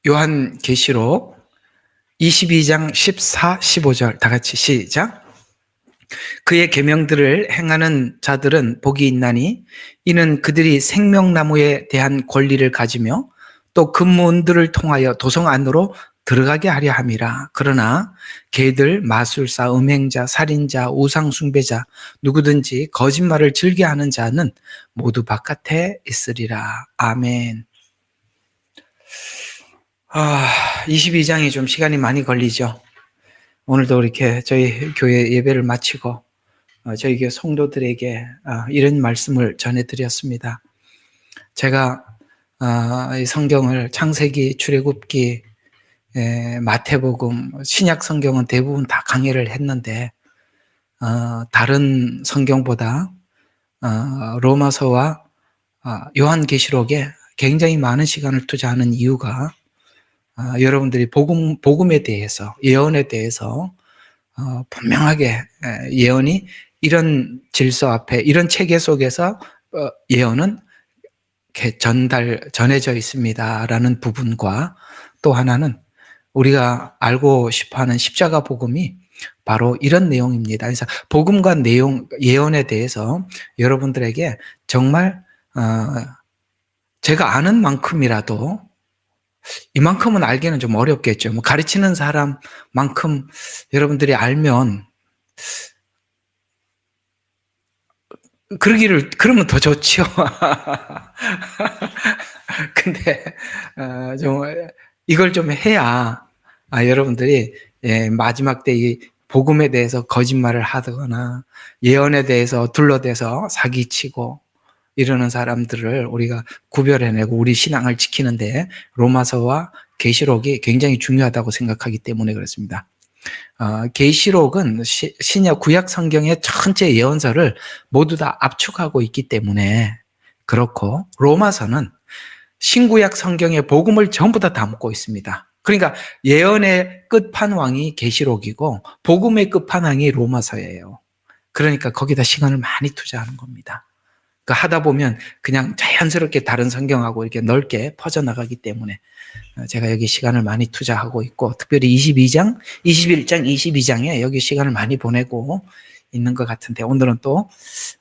요한계시록 22장 14, 15절 다 같이 시작. 그의 계명들을 행하는 자들은 복이 있나니 이는 그들이 생명나무에 대한 권리를 가지며 또 그 문들을 통하여 도성 안으로 들어가게 하려 함이라. 그러나 개들, 마술사, 음행자, 살인자, 우상숭배자, 누구든지 거짓말을 즐겨하는 자는 모두 바깥에 있으리라. 아멘. 22장이 좀 시간이 많이 걸리죠. 오늘도 이렇게 저희 교회 예배를 마치고 저희 교회 성도들에게 이런 말씀을 전해드렸습니다. 제가 이 성경을 창세기, 출애굽기, 마태복음, 신약 성경은 대부분 다 강해를 했는데 다른 성경보다 로마서와 요한계시록에 굉장히 많은 시간을 투자하는 이유가 여러분들이 복음에 대해서, 예언에 대해서 분명하게 예언이 이런 질서 앞에, 이런 체계 속에서 예언은 전해져 있습니다라는 부분과, 또 하나는 우리가 알고 싶어하는 십자가 복음이 바로 이런 내용입니다. 그래서 복음과 내용, 예언에 대해서 여러분들에게 정말 제가 아는 만큼이라도, 이만큼은 알기는 좀 어렵겠죠. 가르치는 사람만큼 여러분들이 알면 그러면 더 좋지요. 근데 좀 이걸 좀 해야 여러분들이 마지막 때 이 복음에 대해서 거짓말을 하거나 예언에 대해서 둘러대서 사기치고 이러는 사람들을 우리가 구별해내고 우리 신앙을 지키는데 로마서와 계시록이 굉장히 중요하다고 생각하기 때문에 그렇습니다. 계시록은 신약 구약 성경의 전체 예언서를 모두 다 압축하고 있기 때문에 그렇고, 로마서는 신구약 성경의 복음을 전부 다 담고 있습니다. 그러니까 예언의 끝판왕이 계시록이고 복음의 끝판왕이 로마서예요. 그러니까 거기다 시간을 많이 투자하는 겁니다. 하다 보면 그냥 자연스럽게 다른 성경하고 이렇게 넓게 퍼져나가기 때문에 제가 여기 시간을 많이 투자하고 있고, 특별히 21장, 22장에 여기 시간을 많이 보내고 있는 것 같은데, 오늘은 또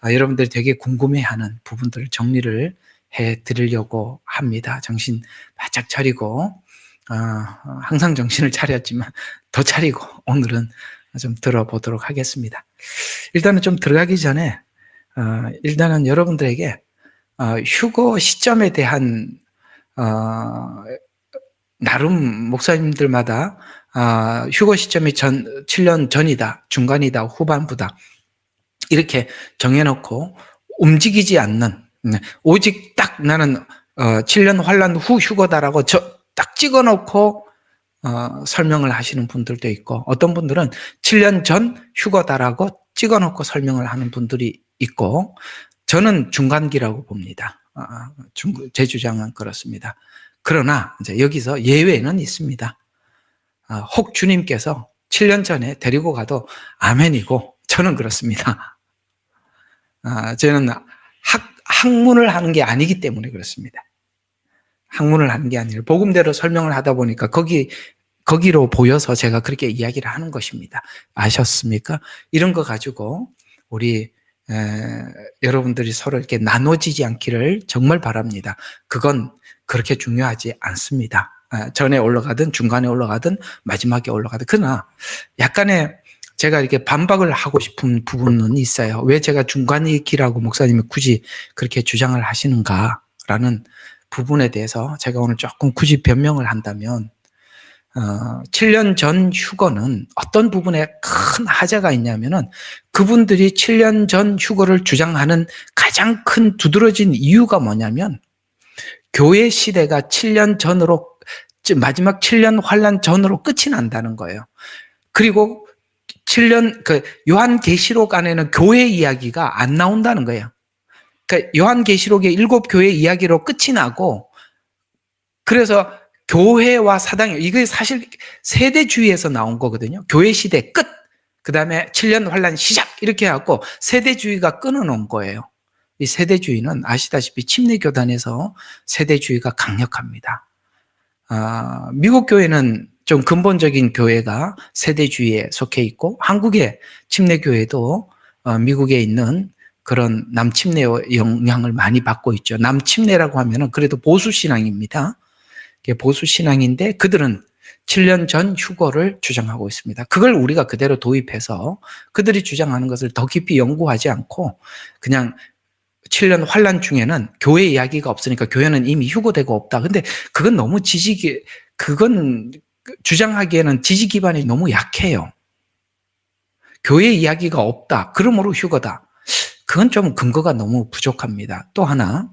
여러분들이 되게 궁금해하는 부분들을 정리를 해드리려고 합니다. 정신 바짝 차리고, 항상 정신을 차렸지만 더 차리고 오늘은 좀 들어보도록 하겠습니다. 일단은 좀 들어가기 전에 일단은 여러분들에게 휴거 시점에 대한 나름 목사님들마다 휴거 시점이 7년 전이다, 중간이다, 후반부다 이렇게 정해놓고 움직이지 않는, 오직 딱 나는 7년 환란 후 휴거다라고 딱 찍어놓고 설명을 하시는 분들도 있고, 어떤 분들은 7년 전 휴거다라고 찍어놓고 설명을 하는 분들이 있고, 저는 중간기라고 봅니다. 제 주장은 그렇습니다. 그러나 이제 여기서 예외는 있습니다. 혹 주님께서 7년 전에 데리고 가도 아멘이고, 저는 그렇습니다. 저는 학문을 하는 게 아니기 때문에 그렇습니다. 학문을 하는 게 아니라 복음대로 설명을 하다 보니까 거기로 보여서 제가 그렇게 이야기를 하는 것입니다. 아셨습니까? 이런 거 가지고 우리 여러분들이 서로 이렇게 나눠지지 않기를 정말 바랍니다. 그건 그렇게 중요하지 않습니다. 전에 올라가든 중간에 올라가든 마지막에 올라가든. 그러나 약간의 제가 이렇게 반박을 하고 싶은 부분은 있어요. 왜 제가 중간이기라고 목사님이 굳이 그렇게 주장을 하시는가라는 부분에 대해서 제가 오늘 조금 굳이 변명을 한다면, 7년 전 휴거는 어떤 부분에 큰 하자가 있냐면은, 그분들이 7년 전 휴거를 주장하는 가장 큰 두드러진 이유가 뭐냐면, 교회 시대가 7년 전으로, 마지막 7년 환란 전으로 끝이 난다는 거예요. 그리고 7년, 요한계시록 안에는 교회 이야기가 안 나온다는 거예요. 그러니까 요한계시록의 7교회 이야기로 끝이 나고, 그래서 교회와 사당, 이게 사실 세대주의에서 나온 거거든요. 교회 시대 끝, 그 다음에 7년 환란 시작, 이렇게 해갖고 세대주의가 끊어놓은 거예요. 이 세대주의는 아시다시피 침례교단에서 세대주의가 강력합니다. 미국 교회는 좀 근본적인 교회가 세대주의에 속해 있고, 한국의 침례교회도 미국에 있는 그런 남침례의 영향을 많이 받고 있죠. 남침례라고 하면은 그래도 보수신앙입니다. 보수신앙인데 그들은 7년 전 휴거를 주장하고 있습니다. 그걸 우리가 그대로 도입해서 그들이 주장하는 것을 더 깊이 연구하지 않고 그냥 7년 환란 중에는 교회 이야기가 없으니까 교회는 이미 휴거되고 없다. 근데 그건 너무 그건 주장하기에는 지지 기반이 너무 약해요. 교회 이야기가 없다. 그러므로 휴거다. 그건 좀 근거가 너무 부족합니다. 또 하나,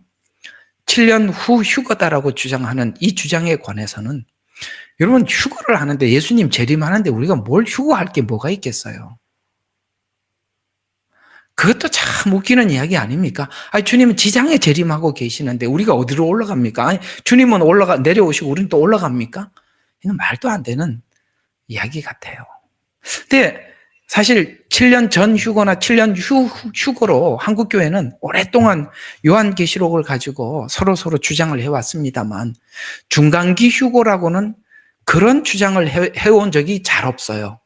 7년 후 휴거다라고 주장하는 이 주장에 관해서는 여러분 휴거를 하는데 예수님 재림하는데 우리가 뭘 휴거할 게 뭐가 있겠어요? 그것도 참 웃기는 이야기 아닙니까? 아니, 주님은 지상에 재림하고 계시는데 우리가 어디로 올라갑니까? 아니, 주님은 내려오시고 우리는 또 올라갑니까? 이건 말도 안 되는 이야기 같아요. 근데 사실 7년 전 휴거나 7년 후 휴거로 한국교회는 오랫동안 요한계시록을 가지고 서로 주장을 해왔습니다만 중간기 휴거라고는 그런 주장을 해온 적이 잘 없어요.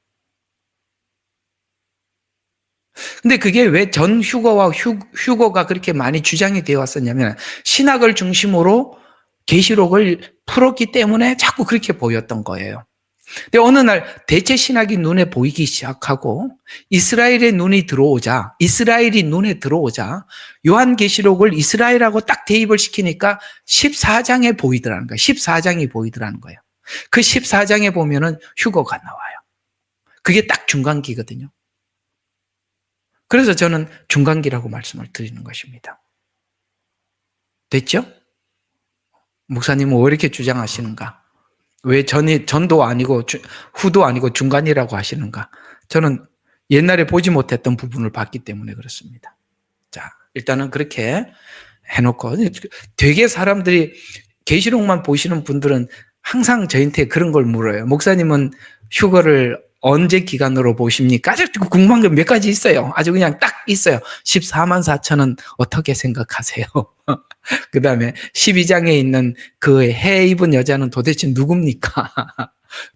근데 그게 왜 전 휴거와 휴거가 그렇게 많이 주장이 되어 왔었냐면 신학을 중심으로 계시록을 풀었기 때문에 자꾸 그렇게 보였던 거예요. 근데 어느 날 대체 신학이 눈에 보이기 시작하고 이스라엘이 눈에 들어오자 요한계시록을 이스라엘하고 딱 대입을 시키니까 14장에 보이더라는 거예요. 14장이 보이더라는 거예요. 그 14장에 보면은 휴거가 나와요. 그게 딱 중간기거든요. 그래서 저는 중간기라고 말씀을 드리는 것입니다. 됐죠? 목사님은 왜 이렇게 주장하시는가? 왜 전도 아니고 후도 아니고 중간이라고 하시는가? 저는 옛날에 보지 못했던 부분을 봤기 때문에 그렇습니다. 자, 일단은 그렇게 해놓고 되게 사람들이 계시록만 보시는 분들은 항상 저한테 그런 걸 물어요. 목사님은 휴거를 언제 기간으로 보십니까? 아주 궁금한 게 몇 가지 있어요. 아주 그냥 딱 있어요. 14만 4천은 어떻게 생각하세요? 그 다음에 12장에 있는 그 해 입은 여자는 도대체 누굽니까?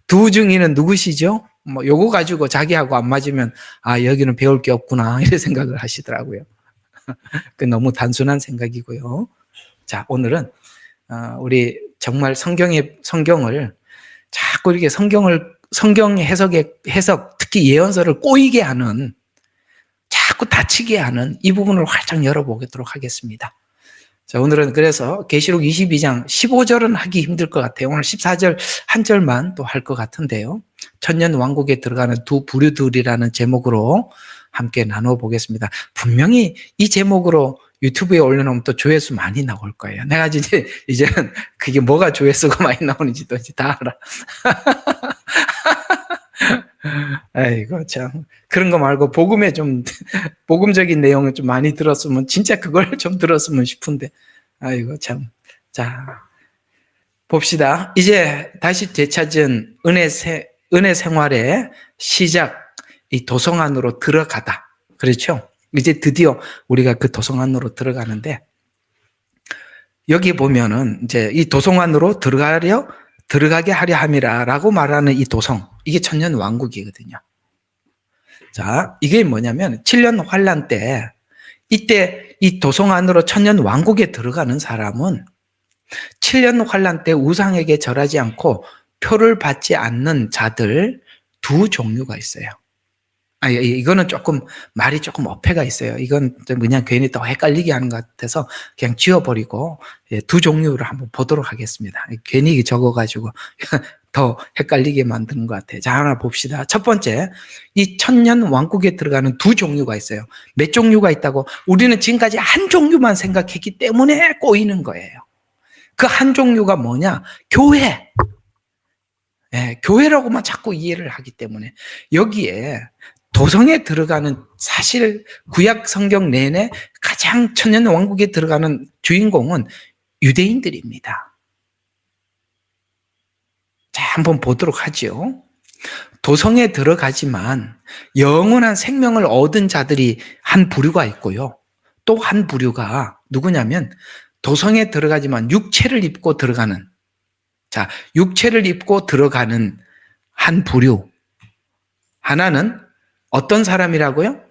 두 중이는 누구시죠? 뭐 요거 가지고 자기하고 안 맞으면 여기는 배울 게 없구나 이런 생각을 하시더라고요. 그 너무 단순한 생각이고요. 자, 오늘은 우리 정말 성경을 자꾸 이렇게 성경 해석, 특히 예언서를 꼬이게 하는, 자꾸 다치게 하는 이 부분을 활짝 열어보도록 하겠습니다. 자, 오늘은 그래서 계시록 22장 15절은 하기 힘들 것 같아요. 오늘 14절 한 절만 또 할 것 같은데요. 천년 왕국에 들어가는 두 부류들이라는 제목으로 함께 나눠보겠습니다. 분명히 이 제목으로 유튜브에 올려놓으면 또 조회수 많이 나올 거예요. 내가 이제는 그게 뭐가 조회수가 많이 나오는지도 이제 다 알아. 아이고, 참. 그런 거 말고 복음적인 내용을 좀 많이 들었으면, 진짜 그걸 좀 들었으면 싶은데. 아이고, 참. 자, 봅시다. 이제 다시 되찾은 은혜 생활의 시작, 이 도성 안으로 들어가다. 그렇죠? 이제 드디어 우리가 그 도성 안으로 들어가는데, 여기 보면은 이제 이 도성 안으로 들어가게 하려 함이라라고 말하는 이 도성, 이게 천년 왕국이거든요. 자, 이게 뭐냐면 7년 환란 때, 이때 이 도성 안으로 천년 왕국에 들어가는 사람은 7년 환란 때 우상에게 절하지 않고 표를 받지 않는 자들 두 종류가 있어요. 이거는 말이 조금 어폐가 있어요. 이건 그냥 괜히 또 헷갈리게 하는 것 같아서 그냥 지워버리고 두 종류를 한번 보도록 하겠습니다. 괜히 적어가지고 더 헷갈리게 만드는 것 같아요. 자, 하나 봅시다. 첫 번째, 이 천년 왕국에 들어가는 두 종류가 있어요. 몇 종류가 있다고? 우리는 지금까지 한 종류만 생각했기 때문에 꼬이는 거예요. 그 한 종류가 뭐냐? 교회. 네, 교회라고만 자꾸 이해를 하기 때문에 여기에 도성에 들어가는, 사실 구약 성경 내내 가장 천년 왕국에 들어가는 주인공은 유대인들입니다. 자, 한번 보도록 하죠. 도성에 들어가지만 영원한 생명을 얻은 자들이 한 부류가 있고요. 또 한 부류가 누구냐면 도성에 들어가지만 육체를 입고 들어가는, 자, 육체를 입고 들어가는 한 부류. 하나는 어떤 사람이라고요?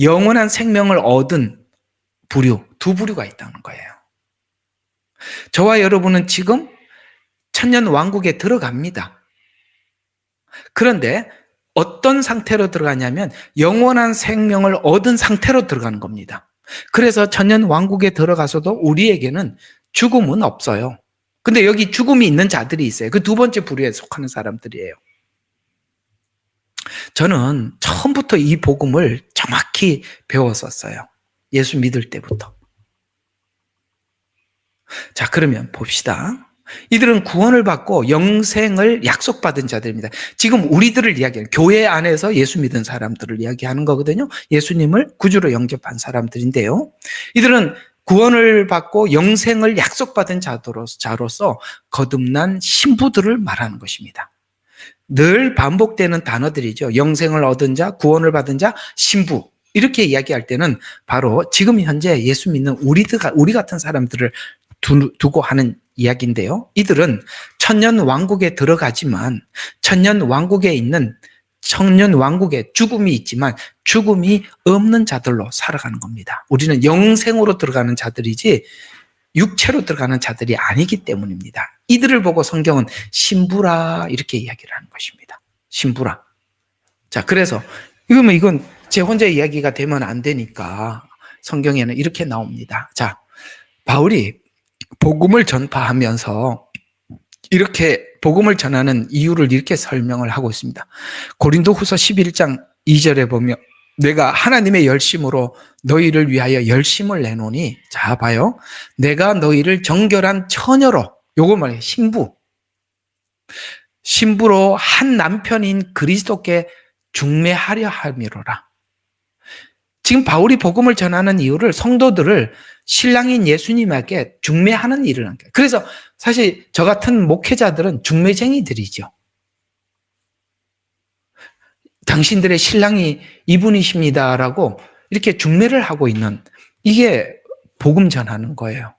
영원한 생명을 얻은 부류, 두 부류가 있다는 거예요. 저와 여러분은 지금 천년 왕국에 들어갑니다. 그런데 어떤 상태로 들어가냐면 영원한 생명을 얻은 상태로 들어가는 겁니다. 그래서 천년 왕국에 들어가서도 우리에게는 죽음은 없어요. 근데 여기 죽음이 있는 자들이 있어요. 그 두 번째 부류에 속하는 사람들이에요. 저는 처음부터 이 복음을 정확히 배웠었어요. 예수 믿을 때부터. 자, 그러면 봅시다. 이들은 구원을 받고 영생을 약속받은 자들입니다. 지금 우리들을 이야기하는, 교회 안에서 예수 믿은 사람들을 이야기하는 거거든요. 예수님을 구주로 영접한 사람들인데요. 이들은 구원을 받고 영생을 약속받은 자로서 거듭난 신부들을 말하는 것입니다. 늘 반복되는 단어들이죠. 영생을 얻은 자, 구원을 받은 자, 신부. 이렇게 이야기할 때는 바로 지금 현재 예수 믿는 우리 같은 사람들을 두고 하는 이야기인데요. 이들은 천년 왕국에 들어가지만 천년 왕국에 죽음이 있지만 죽음이 없는 자들로 살아가는 겁니다. 우리는 영생으로 들어가는 자들이지 육체로 들어가는 자들이 아니기 때문입니다. 이들을 보고 성경은 신부라 이렇게 이야기를 하는 것입니다. 신부라. 자, 그래서 이건 제 혼자 이야기가 되면 안 되니까 성경에는 이렇게 나옵니다. 자, 바울이 복음을 전파하면서 이렇게 복음을 전하는 이유를 이렇게 설명을 하고 있습니다. 고린도후서 11장 2절에 보면 내가 하나님의 열심으로 너희를 위하여 열심을 내노니, 자 봐요. 내가 너희를 정결한 처녀로, 요거 말이에요. 신부로 한 남편인 그리스도께 중매하려 함이로라. 지금 바울이 복음을 전하는 이유를 성도들을 신랑인 예수님에게 중매하는 일을 한 거예요. 그래서 사실 저 같은 목회자들은 중매쟁이들이죠. 당신들의 신랑이 이분이십니다라고 이렇게 중매를 하고 있는, 이게 복음 전하는 거예요.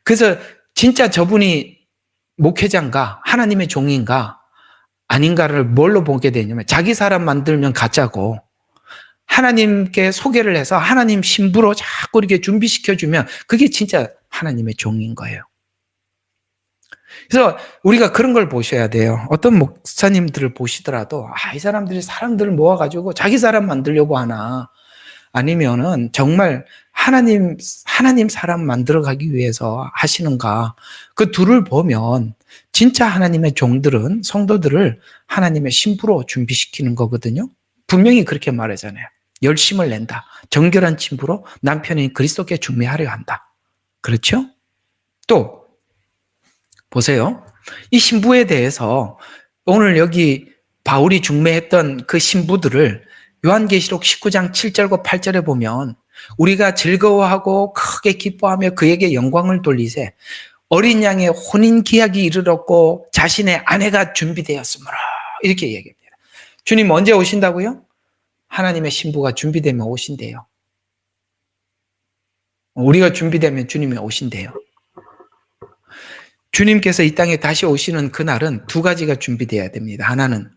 그래서 진짜 저분이 목회자인가 하나님의 종인가 아닌가를 뭘로 보게 되냐면 자기 사람 만들면 가짜고 하나님께 소개를 해서 하나님 신부로 자꾸 이렇게 준비시켜주면 그게 진짜 하나님의 종인 거예요. 그래서 우리가 그런 걸 보셔야 돼요. 어떤 목사님들을 보시더라도 이 사람들이 사람들을 모아가지고 자기 사람 만들려고 하나, 아니면은 정말 하나님 사람 만들어가기 위해서 하시는가, 그 둘을 보면 진짜 하나님의 종들은 성도들을 하나님의 신부로 준비시키는 거거든요. 분명히 그렇게 말하잖아요. 열심을 낸다. 정결한 신부로 남편인 그리스도께 중매하려 한다. 그렇죠? 또 보세요. 이 신부에 대해서 오늘 여기 바울이 중매했던 그 신부들을 요한계시록 19장 7절과 8절에 보면 우리가 즐거워하고 크게 기뻐하며 그에게 영광을 돌리세 어린 양의 혼인 기약이 이르렀고 자신의 아내가 준비되었으므로, 이렇게 얘기합니다. 주님 언제 오신다고요? 하나님의 신부가 준비되면 오신대요. 우리가 준비되면 주님이 오신대요. 주님께서 이 땅에 다시 오시는 그날은 두 가지가 준비되어야 됩니다. 하나는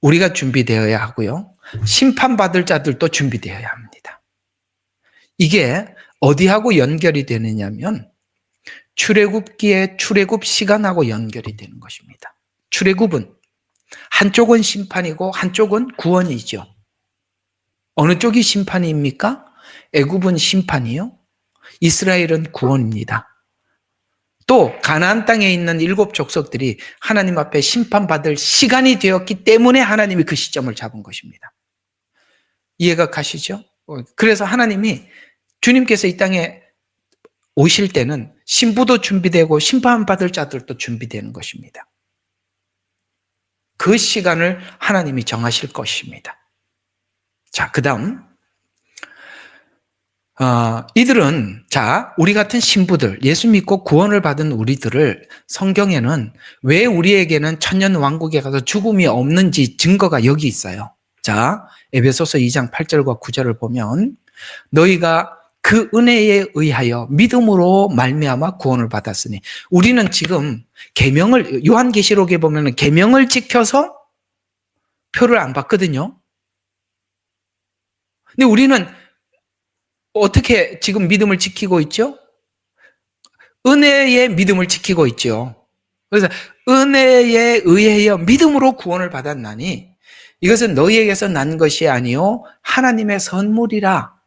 우리가 준비되어야 하고요. 심판받을 자들도 준비되어야 합니다. 이게 어디하고 연결이 되느냐면 출애굽기의 출애굽 시간하고 연결이 되는 것입니다. 출애굽은 한쪽은 심판이고 한쪽은 구원이죠. 어느 쪽이 심판입니까? 애굽은 심판이요. 이스라엘은 구원입니다. 또 가나안 땅에 있는 7 족속들이 하나님 앞에 심판받을 시간이 되었기 때문에 하나님이 그 시점을 잡은 것입니다. 이해가 가시죠? 그래서 하나님이 주님께서 이 땅에 오실 때는 신부도 준비되고 심판받을 자들도 준비되는 것입니다. 그 시간을 하나님이 정하실 것입니다. 자, 그 다음 이들은, 자, 우리 같은 신부들, 예수 믿고 구원을 받은 우리들을 성경에는 왜 우리에게는 천년 왕국에 가서 죽음이 없는지 증거가 여기 있어요. 자, 에베소서 2장 8절과 9절을 보면 너희가 그 은혜에 의하여 믿음으로 말미암아 구원을 받았으니, 우리는 지금 계명을, 요한계시록에 보면 계명을 지켜서 표를 안 받거든요. 근데 우리는 어떻게 지금 믿음을 지키고 있죠? 은혜의 믿음을 지키고 있죠. 그래서 은혜에 의하여 믿음으로 구원을 받았나니 이것은 너희에게서 난 것이 아니요 하나님의 선물이라.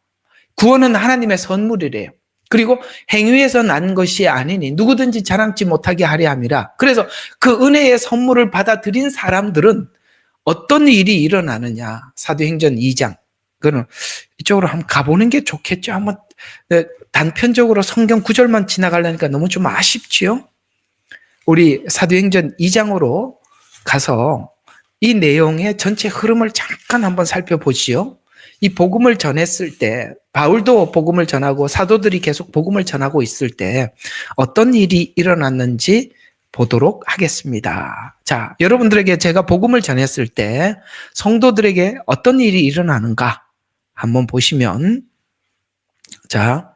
구원은 하나님의 선물이래요. 그리고 행위에서 난 것이 아니니 누구든지 자랑치 못하게 하려 함이라. 그래서 그 은혜의 선물을 받아들인 사람들은 어떤 일이 일어나느냐. 사도행전 2장. 그거는 이쪽으로 한번 가보는 게 좋겠죠. 한번 단편적으로 성경 구절만 지나가려니까 너무 좀 아쉽지요. 우리 사도행전 2장으로 가서 이 내용의 전체 흐름을 잠깐 한번 살펴보시죠. 이 복음을 전했을 때, 바울도 복음을 전하고 사도들이 계속 복음을 전하고 있을 때 어떤 일이 일어났는지 보도록 하겠습니다. 자, 여러분들에게 제가 복음을 전했을 때 성도들에게 어떤 일이 일어나는가 한번 보시면, 자,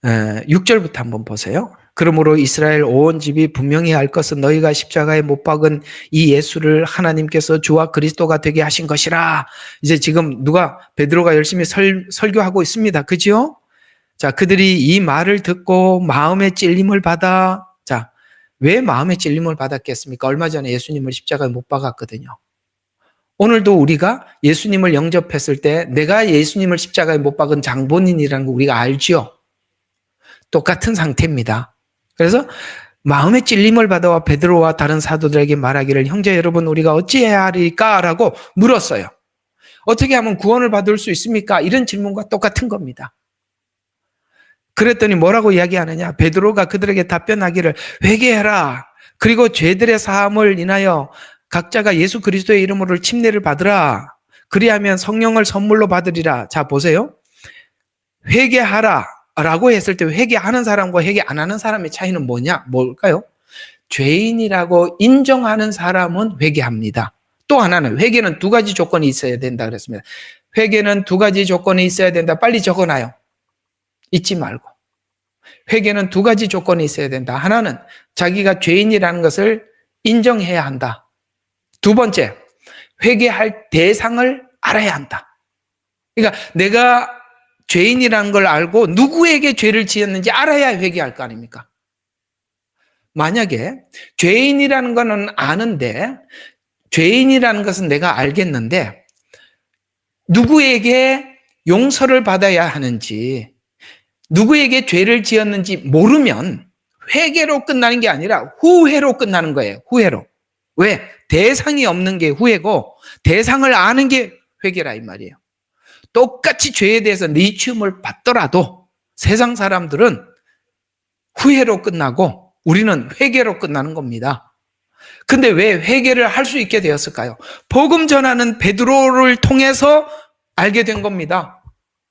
26절부터 한번 보세요. 그러므로 이스라엘 온 집이 분명히 알 것은 너희가 십자가에 못 박은 이 예수를 하나님께서 주와 그리스도가 되게 하신 것이라. 이제 지금 베드로가 열심히 설교하고 있습니다. 그죠? 자, 그들이 이 말을 듣고 마음의 찔림을 받아. 자, 왜 마음의 찔림을 받았겠습니까? 얼마 전에 예수님을 십자가에 못 박았거든요. 오늘도 우리가 예수님을 영접했을 때 내가 예수님을 십자가에 못 박은 장본인이라는 거 우리가 알죠? 똑같은 상태입니다. 그래서 마음의 찔림을 받아와 베드로와 다른 사도들에게 말하기를 형제 여러분 우리가 어찌해야 하리까라고 물었어요. 어떻게 하면 구원을 받을 수 있습니까? 이런 질문과 똑같은 겁니다. 그랬더니 뭐라고 이야기하느냐? 베드로가 그들에게 답변하기를 회개해라. 그리고 죄들의 사함을 인하여 각자가 예수 그리스도의 이름으로 침례를 받으라. 그리하면 성령을 선물로 받으리라. 자, 보세요. 회개하라 라고 했을 때 회개하는 사람과 회개 안 하는 사람의 차이는 뭘까요? 죄인이라고 인정하는 사람은 회개합니다. 또 하나는 회개는 두 가지 조건이 있어야 된다 그랬습니다. 회개는 두 가지 조건이 있어야 된다. 빨리 적어놔요. 잊지 말고. 회개는 두 가지 조건이 있어야 된다. 하나는 자기가 죄인이라는 것을 인정해야 한다. 두 번째, 회개할 대상을 알아야 한다. 그러니까 내가 죄인이라는 걸 알고 누구에게 죄를 지었는지 알아야 회개할 거 아닙니까? 만약에 죄인이라는 거는 아는데, 죄인이라는 것은 내가 알겠는데 누구에게 용서를 받아야 하는지, 누구에게 죄를 지었는지 모르면 회개로 끝나는 게 아니라 후회로 끝나는 거예요. 후회로. 왜? 대상이 없는 게 후회고 대상을 아는 게 회개라 이 말이에요. 똑같이 죄에 대해서 리치움을 받더라도 세상 사람들은 후회로 끝나고 우리는 회개로 끝나는 겁니다. 근데 왜 회개를 할 수 있게 되었을까요? 복음 전하는 베드로를 통해서 알게 된 겁니다.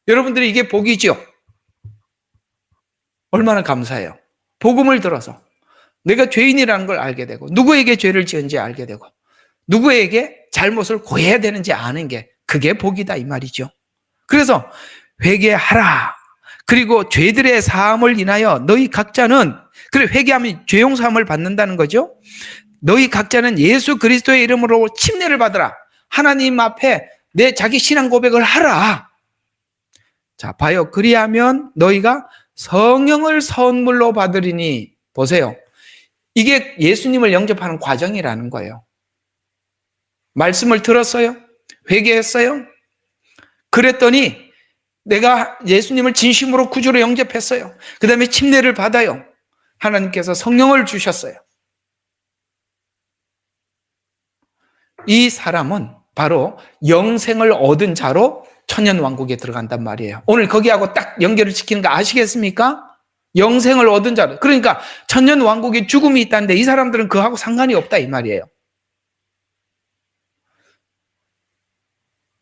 여러분들이 이게 복이죠? 얼마나 감사해요. 복음을 들어서 내가 죄인이라는 걸 알게 되고 누구에게 죄를 지은지 알게 되고 누구에게 잘못을 고해야 되는지 아는 게 그게 복이다 이 말이죠. 그래서 회개하라. 그리고 죄들의 사함을 인하여 너희 각자는, 그래 회개하면 죄 용서함을 받는다는 거죠. 너희 각자는 예수 그리스도의 이름으로 침례를 받으라. 하나님 앞에 내 자기 신앙 고백을 하라. 자, 봐요. 그리하면 너희가 성령을 선물로 받으리니. 보세요. 이게 예수님을 영접하는 과정이라는 거예요. 말씀을 들었어요? 회개했어요? 그랬더니 내가 예수님을 진심으로 구주로 영접했어요. 그 다음에 침례를 받아요. 하나님께서 성령을 주셨어요. 이 사람은 바로 영생을 얻은 자로 천년왕국에 들어간단 말이에요. 오늘 거기하고 딱 연결을 시키는 거 아시겠습니까? 영생을 얻은 자로. 그러니까 천년왕국에 죽음이 있다는데 이 사람들은 그하고 상관이 없다 이 말이에요.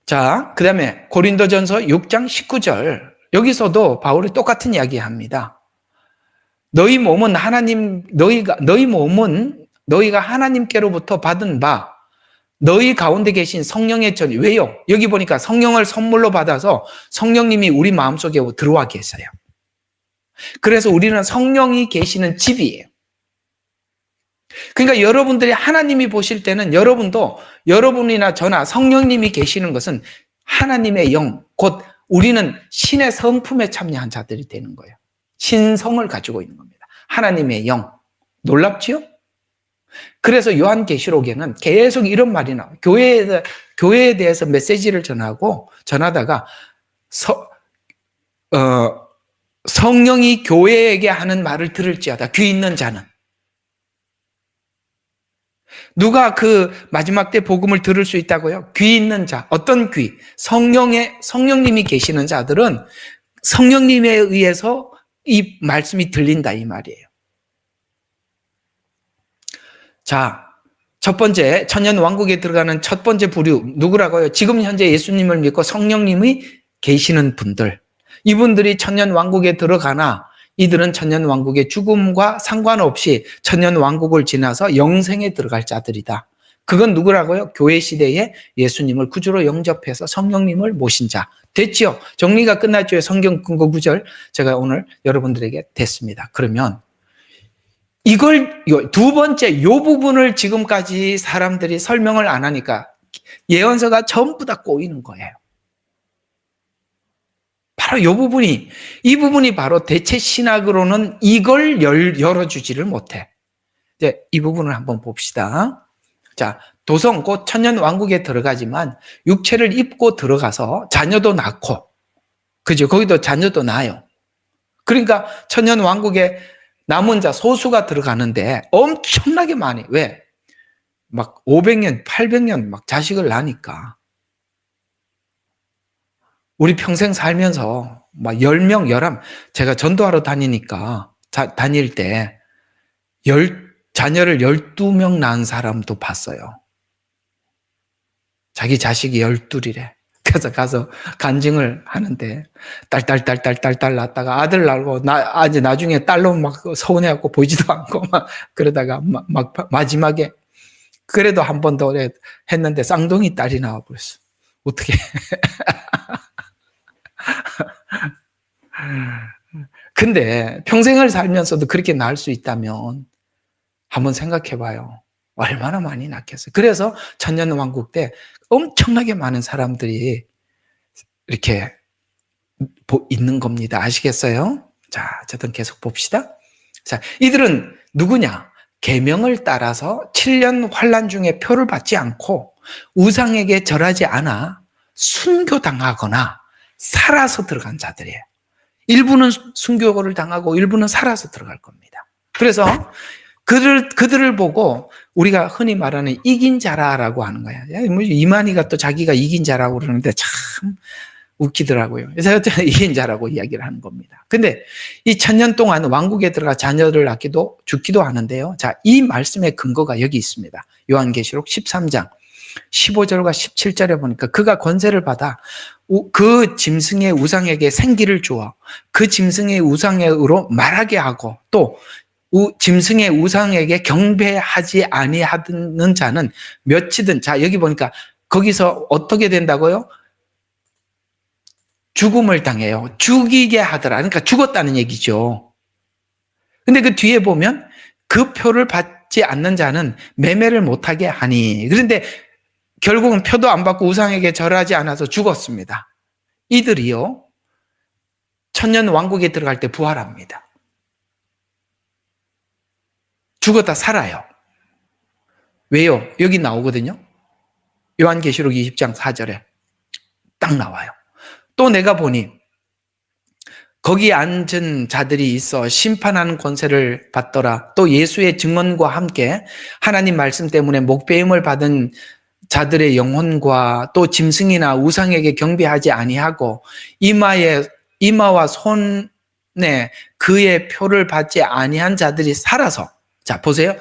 자, 그 다음에 고린도전서 6장 19절. 여기서도 바울이 똑같은 이야기 합니다. 너희 몸은 너희가 하나님께로부터 받은 바, 너희 가운데 계신 성령의 전이. 왜요? 여기 보니까 성령을 선물로 받아서 성령님이 우리 마음속에 들어와 계세요. 그래서 우리는 성령이 계시는 집이에요. 그러니까 여러분들이 하나님이 보실 때는 여러분도, 여러분이나 저나 성령님이 계시는 것은 하나님의 영, 곧 우리는 신의 성품에 참여한 자들이 되는 거예요. 신성을 가지고 있는 겁니다. 하나님의 영. 놀랍지요? 그래서 요한계시록에는 계속 이런 말이 나와요. 교회에 대해서 메시지를 전하다가 성령이 교회에게 하는 말을 들을지어다. 귀 있는 자는. 누가 그 마지막 때 복음을 들을 수 있다고요? 귀 있는 자. 어떤 귀? 성령님이 계시는 자들은 성령님에 의해서 이 말씀이 들린다, 이 말이에요. 자, 첫 번째, 천년 왕국에 들어가는 첫 번째 부류, 누구라고요? 지금 현재 예수님을 믿고 성령님이 계시는 분들. 이분들이 천년 왕국에 들어가나 이들은 천년 왕국의 죽음과 상관없이 천년 왕국을 지나서 영생에 들어갈 자들이다. 그건 누구라고요? 교회 시대에 예수님을 구주로 영접해서 성령님을 모신 자. 됐죠? 정리가 끝났죠? 성경 근거 구절 제가 오늘 여러분들에게 됐습니다. 그러면 이걸 두 번째 이 부분을 지금까지 사람들이 설명을 안 하니까 예언서가 전부 다 꼬이는 거예요. 바로 이 부분이 바로 대체 신학으로는 이걸 열어주지를 못해. 이제 이 부분을 한번 봅시다. 자, 도성 곧 천년 왕국에 들어가지만 육체를 입고 들어가서 자녀도 낳고, 그죠? 거기도 자녀도 낳아요. 그러니까 천년 왕국에 남은 자 소수가 들어가는데 엄청나게 많이. 왜? 막 500년, 800년 막 자식을 낳으니까. 우리 평생 살면서 막 10명, 11, 제가 전도하러 다닐 때 자녀를 12명 낳은 사람도 봤어요. 자기 자식이 12이래. 그래서 가서 간증을 하는데 딸 낳다가 아들 낳고 나중에 딸로 막 서운해갖고 보이지도 않고 막 그러다가 막 마지막에 그래도 한 번 더 했는데 쌍둥이 딸이 나와버렸어. 어떻게? 근데 평생을 살면서도 그렇게 낳을 수 있다면 한번 생각해봐요. 얼마나 많이 낳겠어요. 그래서 천년왕국 때 엄청나게 많은 사람들이 이렇게 있는 겁니다. 아시겠어요? 자, 어쨌든 계속 봅시다. 자, 이들은 누구냐? 계명을 따라서 7년 환란 중에 표를 받지 않고 우상에게 절하지 않아 순교당하거나 살아서 들어간 자들이에요. 일부는 순교를 당하고 일부는 살아서 들어갈 겁니다. 그래서 그들을 보고 우리가 흔히 말하는 이긴 자라라고 하는 거야. 이만희가 또 자기가 이긴 자라고 그러는데 참 웃기더라고요. 그래서 이긴 자라고 이야기를 하는 겁니다. 근데 이 1000년 동안 왕국에 들어가 자녀를 낳기도 죽기도 하는데요. 자, 이 말씀의 근거가 여기 있습니다. 요한계시록 13장 15절과 17절에 보니까 그가 권세를 받아 그 짐승의 우상에게 생기를 주어 그 짐승의 우상으로 말하게 하고 또 짐승의 우상에게 경배하지 아니하는 자는 몇이든, 자, 여기 보니까 거기서 어떻게 된다고요? 죽음을 당해요. 죽이게 하더라. 그러니까 죽었다는 얘기죠. 근데 그 뒤에 보면 그 표를 받지 않는 자는 매매를 못하게 하니. 그런데 결국은 표도 안 받고 우상에게 절하지 않아서 죽었습니다. 이들이요, 천년 왕국에 들어갈 때 부활합니다. 죽었다 살아요. 왜요? 여기 나오거든요. 요한계시록 20장 4절에 딱 나와요. 또 내가 보니 거기 앉은 자들이 있어 심판하는 권세를 받더라. 또 예수의 증언과 함께 하나님 말씀 때문에 목배임을 받은 자들의 영혼과 또 짐승이나 우상에게 경배하지 아니하고 이마와 손에 그의 표를 받지 아니한 자들이 살아서, 자 보세요.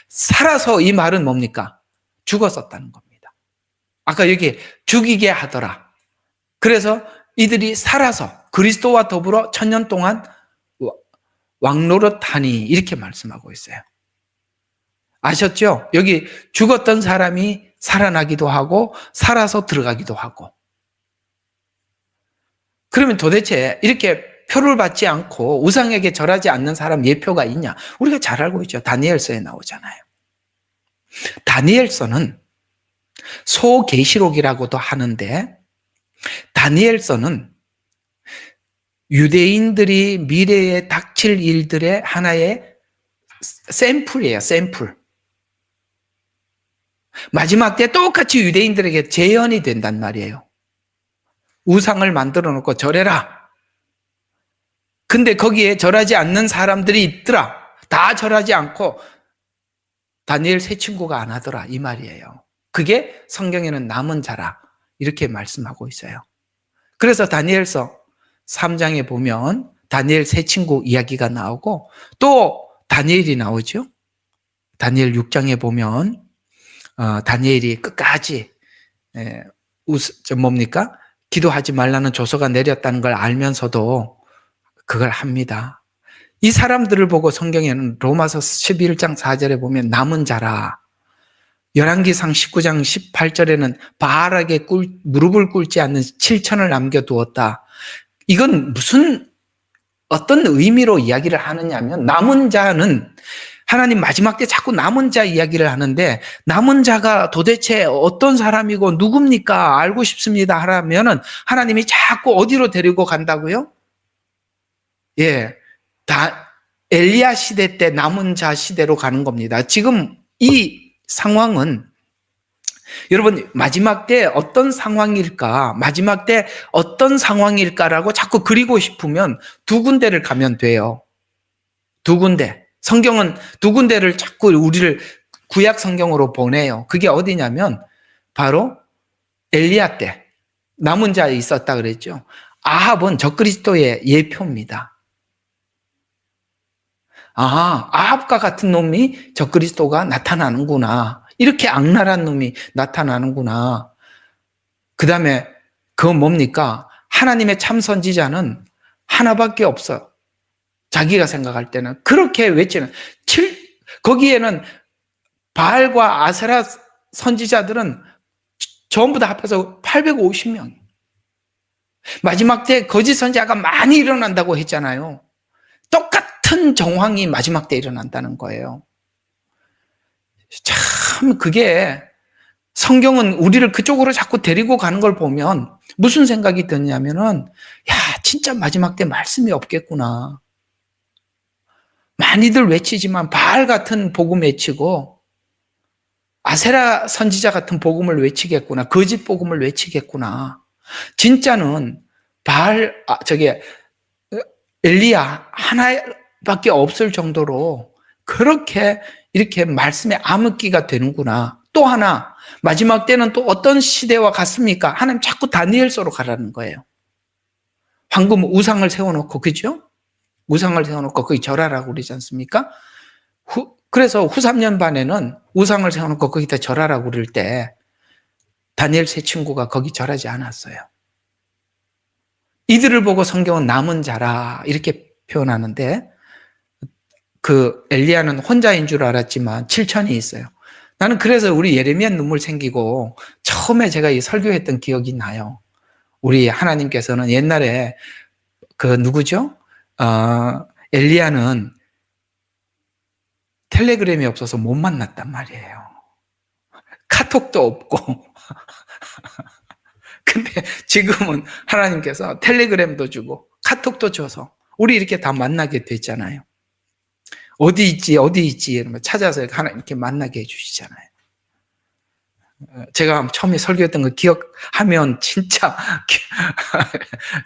살아서 이 말은 뭡니까? 죽었었다는 겁니다. 아까 여기 죽이게 하더라. 그래서 이들이 살아서 그리스도와 더불어 1000년 동안 왕노릇하니 이렇게 말씀하고 있어요. 아셨죠? 여기 죽었던 사람이 살아나기도 하고 살아서 들어가기도 하고. 그러면 도대체 이렇게 표를 받지 않고 우상에게 절하지 않는 사람 예표가 있냐? 우리가 잘 알고 있죠. 다니엘서에 나오잖아요. 다니엘서는 소계시록이라고도 하는데, 다니엘서는 유대인들이 미래에 닥칠 일들의 하나의 샘플이에요. 샘플. 마지막 때 똑같이 유대인들에게 재현이 된단 말이에요. 우상을 만들어 놓고 절해라. 근데 거기에 절하지 않는 사람들이 있더라. 다 절하지 않고 다니엘 세 친구가 안 하더라, 이 말이에요. 그게 성경에는 남은 자라, 이렇게 말씀하고 있어요. 그래서 다니엘서 3장에 보면 다니엘 세 친구 이야기가 나오고, 또 다니엘이 나오죠. 다니엘 6장에 보면 다니엘이 끝까지 뭡니까? 기도하지 말라는 조서가 내렸다는 걸 알면서도 그걸 합니다. 이 사람들을 보고 성경에는 로마서 11장 4절에 보면 남은 자라, 열왕기상 19장 18절에는 바알에게 무릎을 꿇지 않는 7천을 남겨두었다. 이건 어떤 의미로 이야기를 하느냐면, 남은 자는 하나님 마지막 때 자꾸 남은 자 이야기를 하는데, 남은 자가 도대체 어떤 사람이고 누굽니까? 알고 싶습니다 하라면은 하나님이 자꾸 어디로 데리고 간다고요? 예, 엘리야 시대 때 남은 자 시대로 가는 겁니다. 지금 이 상황은 여러분, 마지막 때 어떤 상황일까? 마지막 때 어떤 상황일까라고 자꾸 그리고 싶으면 두 군데를 가면 돼요. 두 군데. 성경은 두 군데를 자꾸 우리를 구약 성경으로 보내요. 그게 어디냐면 바로 엘리야 때 남은 자 있었다 그랬죠. 아합은 적그리스도의 예표입니다. 아합과 같은 놈이 적그리스도가 나타나는구나. 이렇게 악랄한 놈이 나타나는구나. 그 다음에 그건 뭡니까? 하나님의 참 선지자는 하나밖에 없어요. 자기가 생각할 때는 그렇게 외치는, 거기에는 바알과 아세라 선지자들은 전부 다 합해서 850명. 마지막 때 거짓 선지자가 많이 일어난다고 했잖아요. 똑같은 정황이 마지막 때 일어난다는 거예요. 참, 그게 성경은 우리를 그쪽으로 자꾸 데리고 가는 걸 보면 무슨 생각이 드냐면은, 야, 진짜 마지막 때 말씀이 없겠구나. 많이들 외치지만 바알 같은 복음 외치고 아세라 선지자 같은 복음을 외치겠구나. 거짓 복음을 외치겠구나. 진짜는 엘리야 하나밖에 없을 정도로 그렇게 이렇게 말씀의 암흑기가 되는구나. 또 하나, 마지막 때는 또 어떤 시대와 같습니까? 하나님 자꾸 다니엘서로 가라는 거예요. 황금 우상을 세워놓고, 그죠? 우상을 세워놓고 거기 절하라고 그러지 않습니까? 그래서 후 3년 반에는 우상을 세워놓고 거기다 절하라고 그럴 때 다니엘 세 친구가 거기 절하지 않았어요. 이들을 보고 성경은 남은 자라 이렇게 표현하는데, 그 엘리야는 혼자인 줄 알았지만 7천이 있어요. 나는 그래서 우리 예레미야 눈물 생기고 처음에 제가 이 설교했던 기억이 나요. 우리 하나님께서는 옛날에 누구죠? 엘리야는 텔레그램이 없어서 못 만났단 말이에요. 카톡도 없고. 근데 지금은 하나님께서 텔레그램도 주고 카톡도 줘서 우리 이렇게 다 만나게 됐잖아요. 어디 있지 이러면 찾아서 하나님 이렇게 만나게 해주시잖아요. 제가 처음에 설교했던 거 기억하면 진짜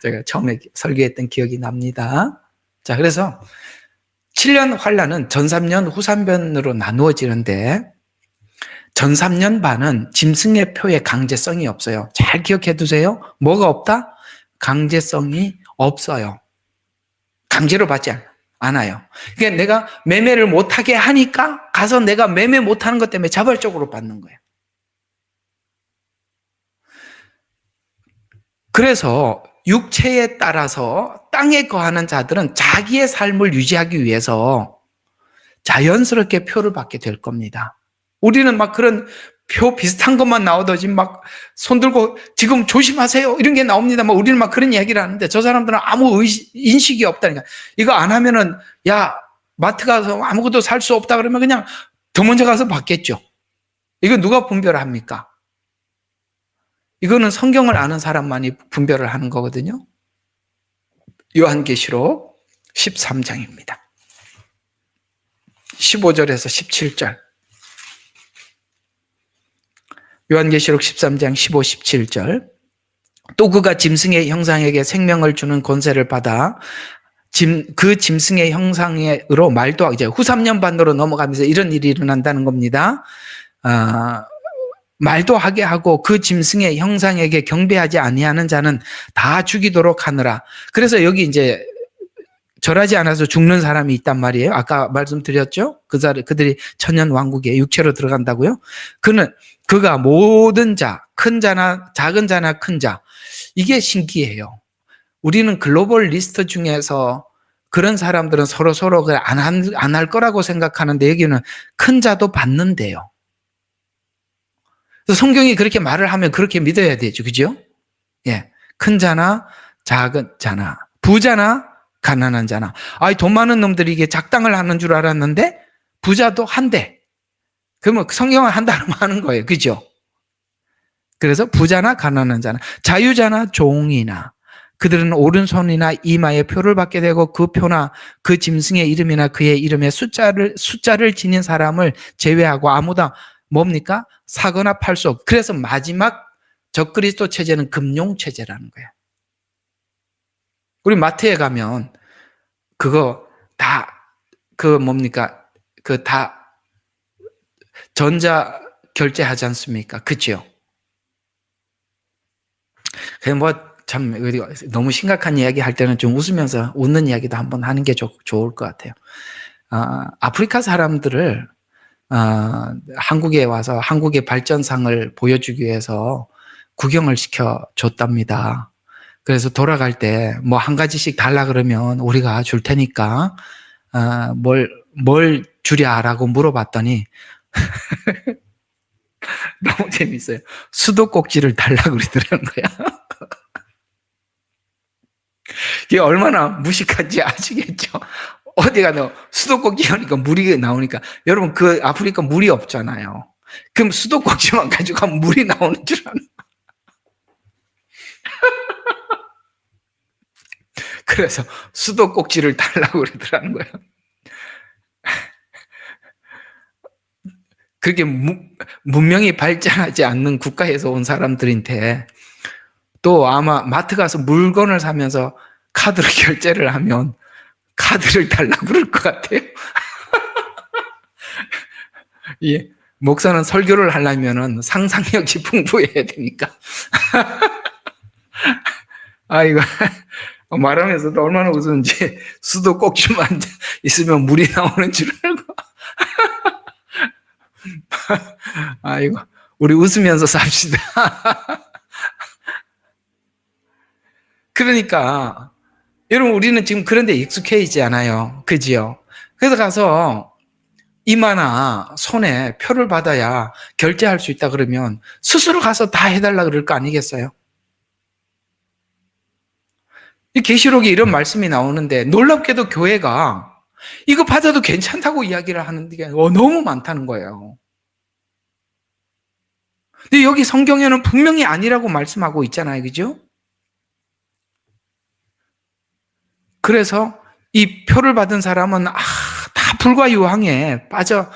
제가 처음에 설교했던 기억이 납니다. 자, 그래서 7년 환란은 전 3년 후 3년으로 나누어지는데, 전 3년 반은 짐승의 표에 강제성이 없어요. 잘 기억해 두세요. 뭐가 없다? 강제성이 없어요. 강제로 받지 않아요. 그러니까 내가 매매를 못하게 하니까 가서 내가 매매 못하는 것 때문에 자발적으로 받는 거예요. 그래서 육체에 따라서 땅에 거하는 자들은 자기의 삶을 유지하기 위해서 자연스럽게 표를 받게 될 겁니다. 우리는 막 그런 표 비슷한 것만 나오더지 막 손들고 지금 조심하세요 이런 게 나옵니다. 막 우리는 막 그런 이야기를 하는데 저 사람들은 아무 인식이 없다니까. 이거 안 하면은 야 마트 가서 아무것도 살 수 없다 그러면 그냥 더 먼저 가서 받겠죠. 이거 누가 분별을 합니까? 이거는 성경을 아는 사람만이 분별을 하는 거거든요. 요한계시록 13장입니다. 15절에서 17절. 요한계시록 13장 15, 17절. 또 그가 짐승의 형상에게 생명을 주는 권세를 받아 그 짐승의 형상으로 말도 하고, 이제 후 3년 반으로 넘어가면서 이런 일이 일어난다는 겁니다. 말도 하게 하고 그 짐승의 형상에게 경배하지 아니하는 자는 다 죽이도록 하느라. 그래서 여기 이제 절하지 않아서 죽는 사람이 있단 말이에요. 아까 말씀드렸죠? 그들이 천년 왕국에 육체로 들어간다고요? 그가 모든 자, 큰 자나 작은 자나 큰 자. 이게 신기해요. 우리는 글로벌 리스트 중에서 그런 사람들은 서로 안 할 거라고 생각하는데 여기는 큰 자도 받는데요. 성경이 그렇게 말을 하면 그렇게 믿어야 되죠. 그죠? 예. 큰 자나 작은 자나 부자나 가난한 자나. 돈 많은 놈들이 이게 작당을 하는 줄 알았는데 부자도 한대. 그러면 성경은 한다고 하는 거예요. 그죠? 그래서 부자나 가난한 자나 자유자나 종이나 그들은 오른손이나 이마에 표를 받게 되고 그 표나 그 짐승의 이름이나 그의 이름의 숫자를 지닌 사람을 제외하고 아무도 뭡니까? 사거나 팔 수 없고. 그래서 마지막 적그리스도 체제는 금융 체제라는 거예요. 우리 마트에 가면 그거 다 다 전자 결제하지 않습니까? 그죠? 참 너무 심각한 이야기 할 때는 좀 웃으면서 웃는 이야기도 한번 하는 게 좋을 것 같아요. 아프리카 사람들을 한국에 와서 한국의 발전상을 보여주기 위해서 구경을 시켜줬답니다. 그래서 돌아갈 때 뭐 한 가지씩 달라 그러면 우리가 줄 테니까 뭘 주랴라고 물어봤더니 너무 재밌어요. 수도꼭지를 달라고 그러더라는 거야. 이게 얼마나 무식한지 아시겠죠? 어디 가도 수도꼭지 하니까 물이 나오니까. 여러분 그 아프리카 물이 없잖아요. 그럼 수도꼭지만 가지고 가면 물이 나오는 줄 아나? 그래서 수도꼭지를 달라고 그러더라는 거예요. 그렇게 문명이 발전하지 않는 국가에서 온 사람들인데 또 아마 마트 가서 물건을 사면서 카드로 결제를 하면 카드를 달라고 그럴 것 같아요. 예, 목사는 설교를 하려면 상상력이 풍부해야 되니까. 이거 말하면서도 얼마나 웃었는지. 수도꼭지만 있으면 물이 나오는 줄 알고. 아이고, 우리 웃으면서 삽시다. 그러니까 여러분 우리는 지금 그런 데 익숙해 있지 않아요. 그지요? 그래서 가서 이마나 손에 표를 받아야 결제할 수 있다 그러면 스스로 가서 다 해달라 그럴 거 아니겠어요? 이 계시록에 이런 말씀이 나오는데 놀랍게도 교회가 이거 받아도 괜찮다고 이야기를 하는 게 너무 많다는 거예요. 근데 여기 성경에는 분명히 아니라고 말씀하고 있잖아요. 그죠? 그래서 이 표를 받은 사람은 다 불과 유황에 빠져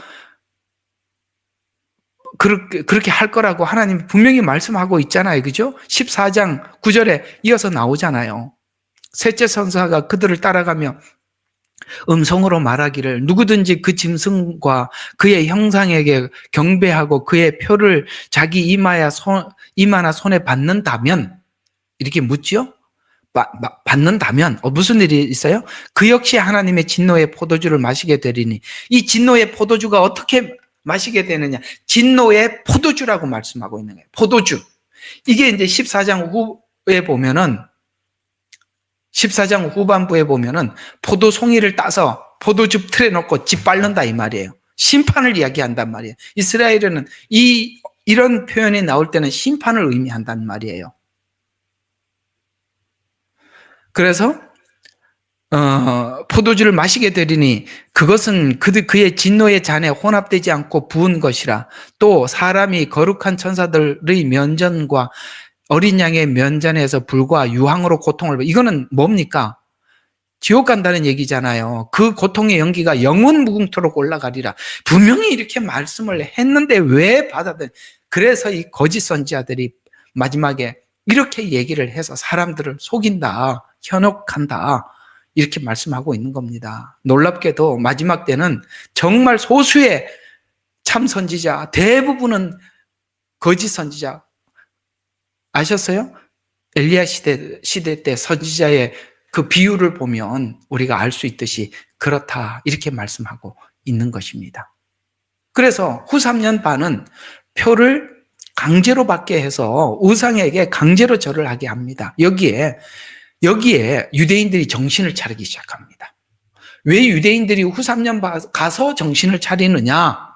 그렇게 할 거라고 하나님이 분명히 말씀하고 있잖아요. 그죠? 14장 9절에 이어서 나오잖아요. 셋째 선사가 그들을 따라가며 음성으로 말하기를 누구든지 그 짐승과 그의 형상에게 경배하고 그의 표를 자기 이마나 손에 받는다면, 이렇게 묻지요? 받는다면 무슨 일이 있어요? 그 역시 하나님의 진노의 포도주를 마시게 되리니. 이 진노의 포도주가 어떻게 마시게 되느냐? 진노의 포도주라고 말씀하고 있는 거예요. 포도주. 이게 이제 14장 후반부에 보면은 포도 송이를 따서 포도즙 틀에 넣고 짓밟는다 이 말이에요. 심판을 이야기한단 말이에요. 이스라엘은 이 이런 표현이 나올 때는 심판을 의미한단 말이에요. 그래서 포도주를 마시게 되리니 그것은 그의 진노의 잔에 혼합되지 않고 부은 것이라. 또 사람이 거룩한 천사들의 면전과 어린 양의 면전에서 불과 유황으로 고통을 받. 이거는 뭡니까? 지옥 간다는 얘기잖아요. 그 고통의 연기가 영원 무궁토록 올라가리라. 분명히 이렇게 말씀을 했는데 왜 받아들여? 그래서 이 거짓 선지자들이 마지막에 이렇게 얘기를 해서 사람들을 속인다, 현혹한다, 이렇게 말씀하고 있는 겁니다. 놀랍게도 마지막 때는 정말 소수의 참 선지자, 대부분은 거짓 선지자. 아셨어요? 엘리야 시대 때 선지자의 그 비유를 보면 우리가 알 수 있듯이 그렇다, 이렇게 말씀하고 있는 것입니다. 그래서 후 3년 반은 표를 강제로 받게 해서 우상에게 강제로 절을 하게 합니다. 여기에 유대인들이 정신을 차리기 시작합니다. 왜 유대인들이 후 3년 가서 정신을 차리느냐?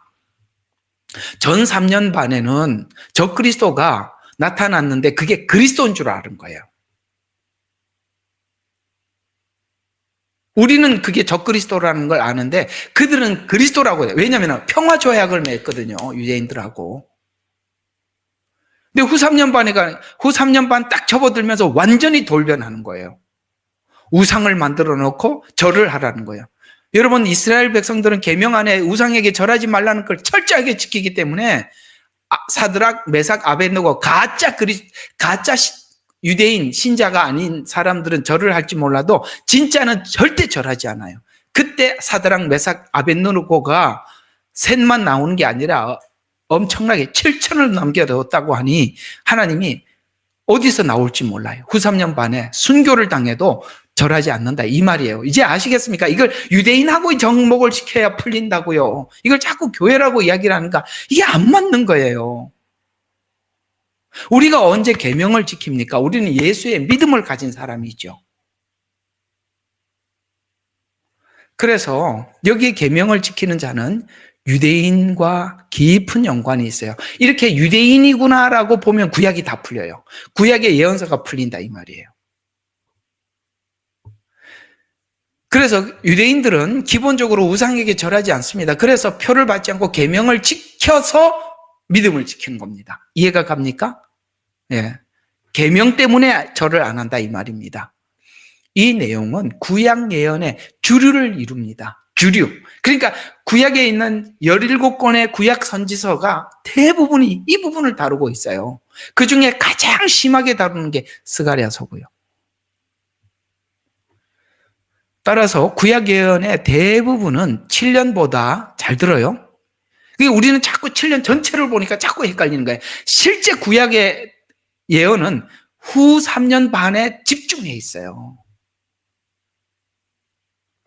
전 3년 반에는 적그리스도가 나타났는데 그게 그리스도인 줄 아는 거예요. 우리는 그게 적그리스도라는 걸 아는데 그들은 그리스도라고 해요. 왜냐하면 평화 조약을 맺거든요, 유대인들하고. 근데 후 3년 반 딱 접어들면서 완전히 돌변하는 거예요. 우상을 만들어 놓고 절을 하라는 거예요. 여러분, 이스라엘 백성들은 계명 안에 우상에게 절하지 말라는 걸 철저하게 지키기 때문에 사드락, 메삭, 아벳느고 가짜 유대인 신자가 아닌 사람들은 절을 할지 몰라도 진짜는 절대 절하지 않아요. 그때 사드락, 메삭, 아벳느고가 셋만 나오는 게 아니라 엄청나게 7천을 넘겨뒀다고 하니 하나님이 어디서 나올지 몰라요. 후 3년 반에 순교를 당해도 절하지 않는다, 이 말이에요. 이제 아시겠습니까? 이걸 유대인하고 정목을 시켜야 풀린다고요. 이걸 자꾸 교회라고 이야기를 하니까 이게 안 맞는 거예요. 우리가 언제 계명을 지킵니까? 우리는 예수의 믿음을 가진 사람이죠. 그래서 여기 계명을 지키는 자는 유대인과 깊은 연관이 있어요. 이렇게 유대인이구나라고 보면 구약이 다 풀려요. 구약의 예언서가 풀린다, 이 말이에요. 그래서 유대인들은 기본적으로 우상에게 절하지 않습니다. 그래서 표를 받지 않고 계명을 지켜서 믿음을 지키는 겁니다. 이해가 갑니까? 예. 계명 때문에 절을 안 한다, 이 말입니다. 이 내용은 구약 예언의 주류를 이룹니다. 주류. 그러니까 구약에 있는 17권의 구약 선지서가 대부분이 이 부분을 다루고 있어요. 그 중에 가장 심하게 다루는 게 스가랴서고요. 따라서 구약 예언의 대부분은 7년보다 잘 들어요. 우리는 자꾸 7년 전체를 보니까 자꾸 헷갈리는 거예요. 실제 구약의 예언은 후 3년 반에 집중해 있어요.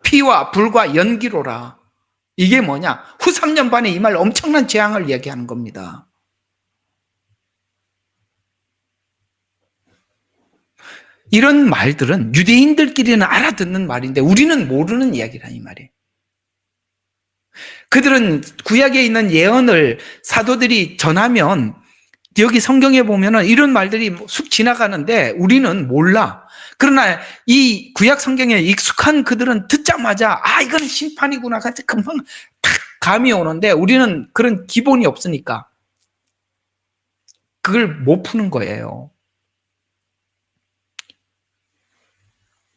피와 불과 연기로라. 이게 뭐냐? 후 3년 반에 이 말 엄청난 재앙을 이야기하는 겁니다. 이런 말들은 유대인들끼리는 알아듣는 말인데 우리는 모르는 이야기라, 이 말이에요. 그들은 구약에 있는 예언을 사도들이 전하면 여기 성경에 보면은 이런 말들이 쑥 지나가는데 우리는 몰라. 그러나 이 구약 성경에 익숙한 그들은 듣자마자 이건 심판이구나, 금방 탁 감이 오는데 우리는 그런 기본이 없으니까 그걸 못 푸는 거예요.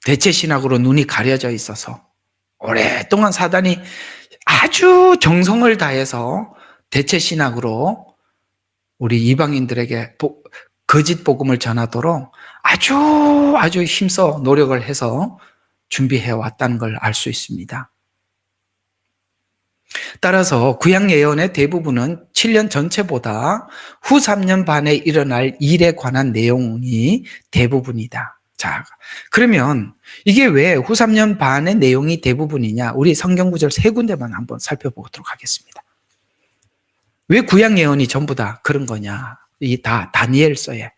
대체신학으로 눈이 가려져 있어서 오랫동안 사단이 아주 정성을 다해서 대체신학으로 우리 이방인들에게 거짓 복음을 전하도록 아주 힘써 노력을 해서 준비해 왔다는 걸 알 수 있습니다. 따라서 구약 예언의 대부분은 7년 전체보다 후 3년 반에 일어날 일에 관한 내용이 대부분이다. 자, 그러면 이게 왜 후 3년 반의 내용이 대부분이냐? 우리 성경 구절 3군데만 한번 살펴보도록 하겠습니다. 왜 구약 예언이 전부 다 그런 거냐? 이 다 다니엘서에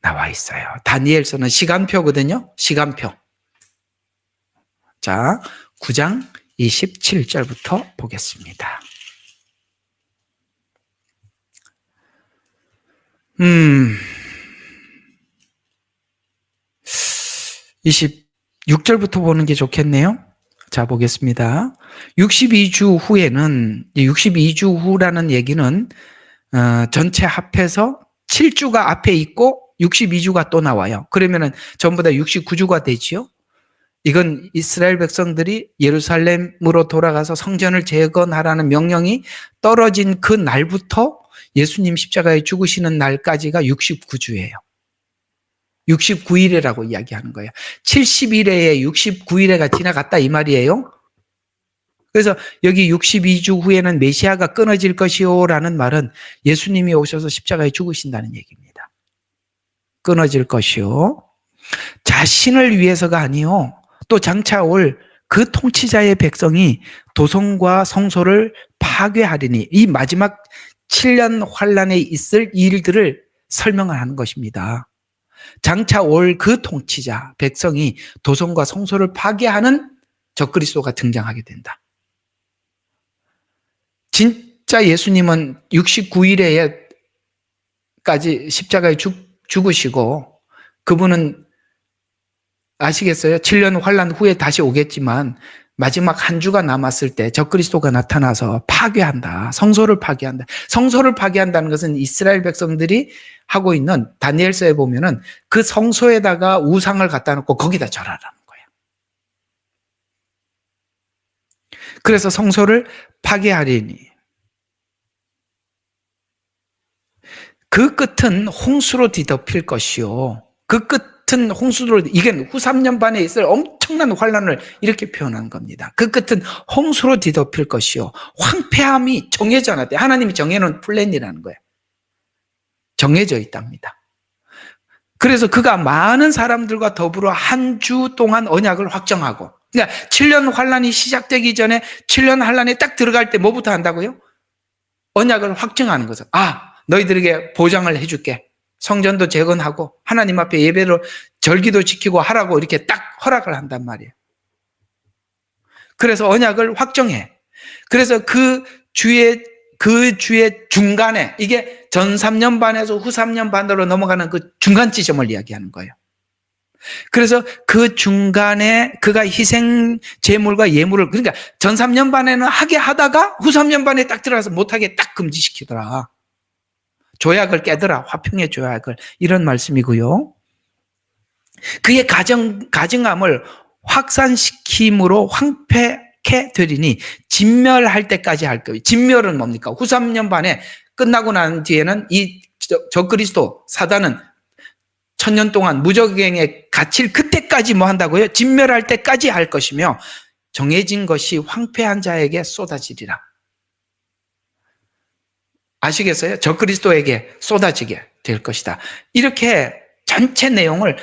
나와 있어요. 다니엘서는 시간표거든요. 시간표. 자, 9장 27절부터 보겠습니다. 음, 26절부터 보는 게 좋겠네요. 자, 보겠습니다. 62주 후에는, 62주 후라는 얘기는 전체 합해서 7주가 앞에 있고 62주가 또 나와요. 그러면은 전부 다 69주가 되지요. 이건 이스라엘 백성들이 예루살렘으로 돌아가서 성전을 재건하라는 명령이 떨어진 그 날부터 예수님 십자가에 죽으시는 날까지가 69주예요. 69일이라고 이야기하는 거예요. 70일에 69일에가 지나갔다 이 말이에요. 그래서 여기 62주 후에는 메시아가 끊어질 것이요 라는 말은 예수님이 오셔서 십자가에 죽으신다는 얘기입니다. 끊어질 것이요. 자신을 위해서가 아니요. 또 장차 올 그 통치자의 백성이 도성과 성소를 파괴하리니 이 마지막 7년 환란에 있을 일들을 설명을 하는 것입니다. 장차 올 그 통치자 백성이 도성과 성소를 파괴하는 적그리스도가 등장하게 된다. 진짜 예수님은 69일에까지 십자가에 죽으시고 그분은 아시겠어요? 7년 환란 후에 다시 오겠지만 마지막 한 주가 남았을 때 적그리스도가 나타나서 파괴한다. 성소를 파괴한다. 성소를 파괴한다는 것은 이스라엘 백성들이 하고 있는 다니엘서에 보면은 그 성소에다가 우상을 갖다 놓고 거기다 절하라는 거예요. 그래서 성소를 파괴하리니 그 끝은 홍수로 뒤덮일 것이요. 그 끝은 홍수로, 이게 후 3년 반에 있을 엄청난 환란을 이렇게 표현한 겁니다. 그 끝은 홍수로 뒤덮일 것이요. 황폐함이 정해져 놨대. 하나님이 정해놓은 플랜이라는 거예요. 정해져 있답니다. 그래서 그가 많은 사람들과 더불어 한 주 동안 언약을 확정하고, 그러니까 7년 환란이 시작되기 전에 7년 환란에 딱 들어갈 때 뭐부터 한다고요? 언약을 확정하는 거죠. 너희들에게 보장을 해줄게. 성전도 재건하고 하나님 앞에 예배로 절기도 지키고 하라고 이렇게 딱 허락을 한단 말이에요. 그래서 언약을 확정해. 그래서 그 주의 중간에 이게 전 3년 반에서 후 3년 반으로 넘어가는 그 중간 지점을 이야기하는 거예요. 그래서 그 중간에 그가 희생 제물과 예물을, 그러니까 전 3년 반에는 하게 하다가 후 3년 반에 딱 들어가서 못하게 딱 금지시키더라. 조약을 깨더라. 화평의 조약을. 이런 말씀이고요. 그의 가증함을 확산시킴으로 황폐케 되리니 진멸할 때까지 할 거예요. 진멸은 뭡니까? 후 3년 반에 끝나고 난 뒤에는 이 적그리스도 사단은 1000년 동안 무적행에 갇힐 그때까지 뭐 한다고요? 진멸할 때까지 할 것이며 정해진 것이 황폐한 자에게 쏟아지리라. 아시겠어요? 적그리스도에게 쏟아지게 될 것이다. 이렇게 전체 내용을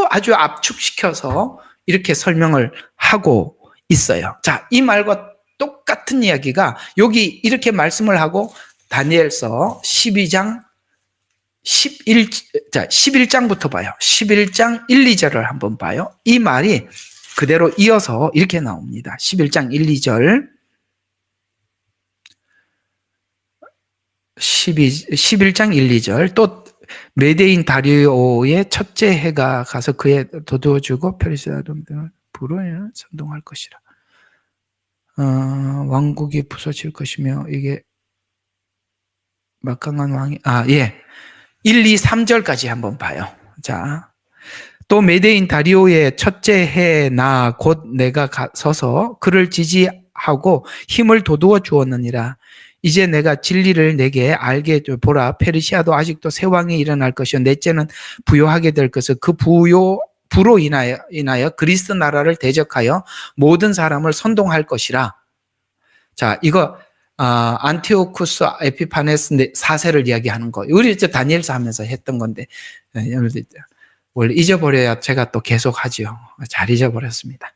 아주 압축시켜서 이렇게 설명을 하고 있어요. 자, 이 말과 똑같은 이야기가 여기 이렇게 말씀을 하고 다니엘서 12장 11장부터 봐요. 11장 1, 2절을 한번 봐요. 이 말이 그대로 이어서 이렇게 나옵니다. 11장 1, 2절. 11장 1, 2절. 또 메대인 다리오의 첫째 해가 가서 그에 돋워주고 페르시아 사람들을 불어에 선동할 것이라. 왕국이 부서질 것이며 이게 막강한 왕이 1, 2, 3절까지 한번 봐요. 자, 또 메대인 다리오의 첫째 해 나 곧 내가 서서 그를 지지하고 힘을 돋워 주었느니라. 이제 내가 진리를 내게 알게 보라. 페르시아도 아직도 새 왕이 일어날 것이요 넷째는 부요하게 될 것을 그 부로 인하여 그리스 나라를 대적하여 모든 사람을 선동할 것이라. 자, 이거 안티오쿠스 에피파네스 4세를 이야기하는 거. 우리 이제 다니엘서 하면서 했던 건데 원래 잊어버려야 제가 또 계속 하죠. 잘 잊어버렸습니다.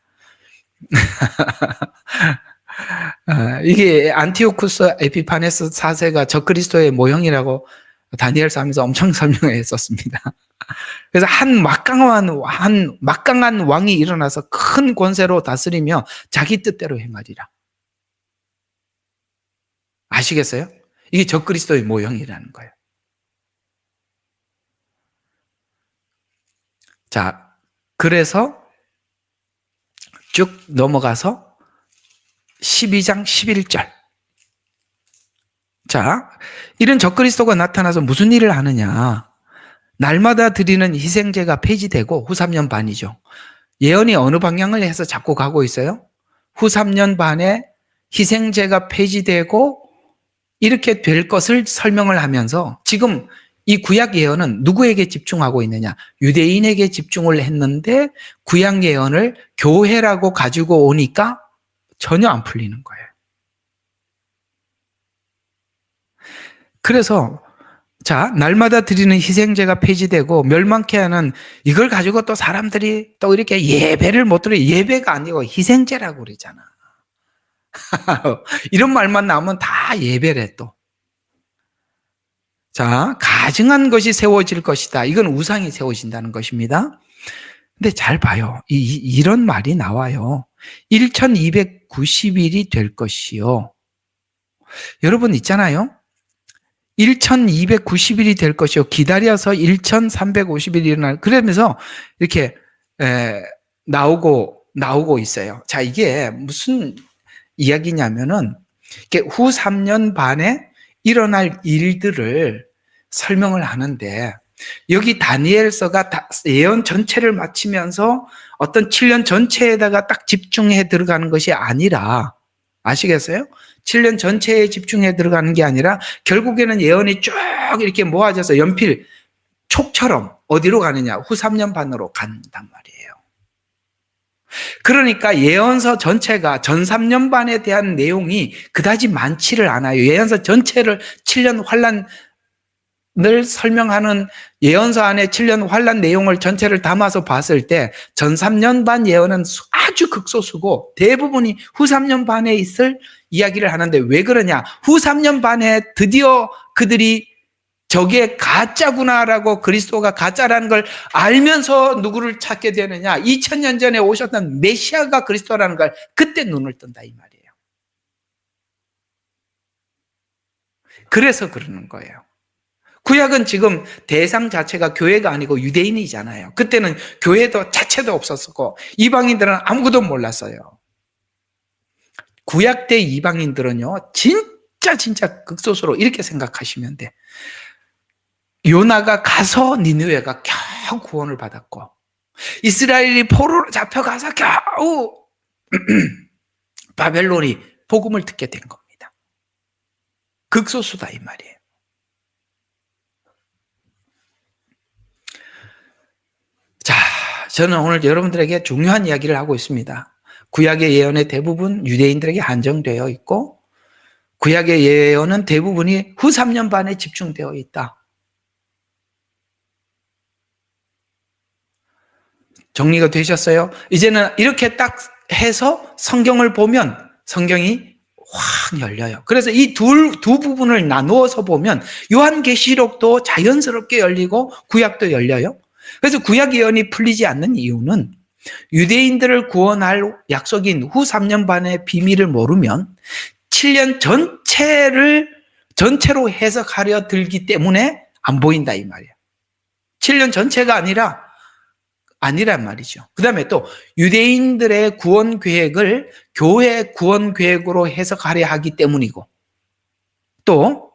이게 안티오쿠스 에피파네스 4세가 적그리스도의 모형이라고 다니엘서 하면서 엄청 설명했었습니다. 그래서 한 막강한 왕이 일어나서 큰 권세로 다스리며 자기 뜻대로 행하리라. 아시겠어요? 이게 적그리스도의 모형이라는 거예요. 자, 그래서 쭉 넘어가서 12장 11절. 자, 이런 적그리스도가 나타나서 무슨 일을 하느냐. 날마다 드리는 희생제가 폐지되고 후 3년 반이죠. 예언이 어느 방향을 해서 자꾸 가고 있어요? 후 3년 반에 희생제가 폐지되고 이렇게 될 것을 설명을 하면서 지금 이 구약 예언은 누구에게 집중하고 있느냐? 유대인에게 집중을 했는데 구약 예언을 교회라고 가지고 오니까 전혀 안 풀리는 거예요. 그래서 자, 날마다 드리는 희생제가 폐지되고 멸망케 하는 이걸 가지고 또 사람들이 또 이렇게 예배를 못 드려. 예배가 아니고 희생제라고 그러잖아. 이런 말만 나오면 다 예배래 또. 자, 가증한 것이 세워질 것이다. 이건 우상이 세워진다는 것입니다. 근데 잘 봐요. 이런 말이 나와요. 1290일이 될 것이요. 여러분 있잖아요. 1290일이 될 것이요. 기다려서 1350일이 일어날. 그러면서 이렇게 나오고 있어요. 자, 이게 무슨 이야기냐면은 후 3년 반에 일어날 일들을 설명을 하는데 여기 다니엘서가 예언 전체를 마치면서 어떤 7년 전체에다가 딱 집중해 들어가는 것이 아니라 아시겠어요? 7년 전체에 집중해 들어가는 게 아니라 결국에는 예언이 쭉 이렇게 모아져서 연필 촉처럼 어디로 가느냐? 후 3년 반으로 간단 말이에요. 그러니까 예언서 전체가 전 3년 반에 대한 내용이 그다지 많지를 않아요. 예언서 전체를 7년 환란을 설명하는 예언서 안에 7년 환란 내용을 전체를 담아서 봤을 때 전 3년 반 예언은 아주 극소수고 대부분이 후 3년 반에 있을 이야기를 하는데 왜 그러냐? 후 3년 반에 드디어 그들이 저게 가짜구나라고 그리스도가 가짜라는 걸 알면서 누구를 찾게 되느냐? 2000년 전에 오셨던 메시아가 그리스도라는 걸 그때 눈을 뜬다 이 말이에요. 그래서 그러는 거예요. 구약은 지금 대상 자체가 교회가 아니고 유대인이잖아요. 그때는 교회도 자체도 없었고 이방인들은 아무것도 몰랐어요. 구약 때 이방인들은요, 진짜 극소수로 이렇게 생각하시면 돼. 요나가 가서 니느웨가 겨우 구원을 받았고 이스라엘이 포로로 잡혀가서 겨우 바벨론이 복음을 듣게 된 겁니다. 극소수다 이 말이에요. 자, 저는 오늘 여러분들에게 중요한 이야기를 하고 있습니다. 구약의 예언의 대부분 유대인들에게 한정되어 있고 구약의 예언은 대부분이 후 3년 반에 집중되어 있다. 정리가 되셨어요? 이제는 이렇게 딱 해서 성경을 보면 성경이 확 열려요. 그래서 이 두 부분을 나누어서 보면 요한계시록도 자연스럽게 열리고 구약도 열려요. 그래서 구약 예언이 풀리지 않는 이유는 유대인들을 구원할 약속인 후 3년 반의 비밀을 모르면 7년 전체로 해석하려 들기 때문에 안 보인다 이 말이에요. 7년 전체가 아니란 말이죠. 그 다음에 또 유대인들의 구원 계획을 교회 구원 계획으로 해석하려 하기 때문이고 또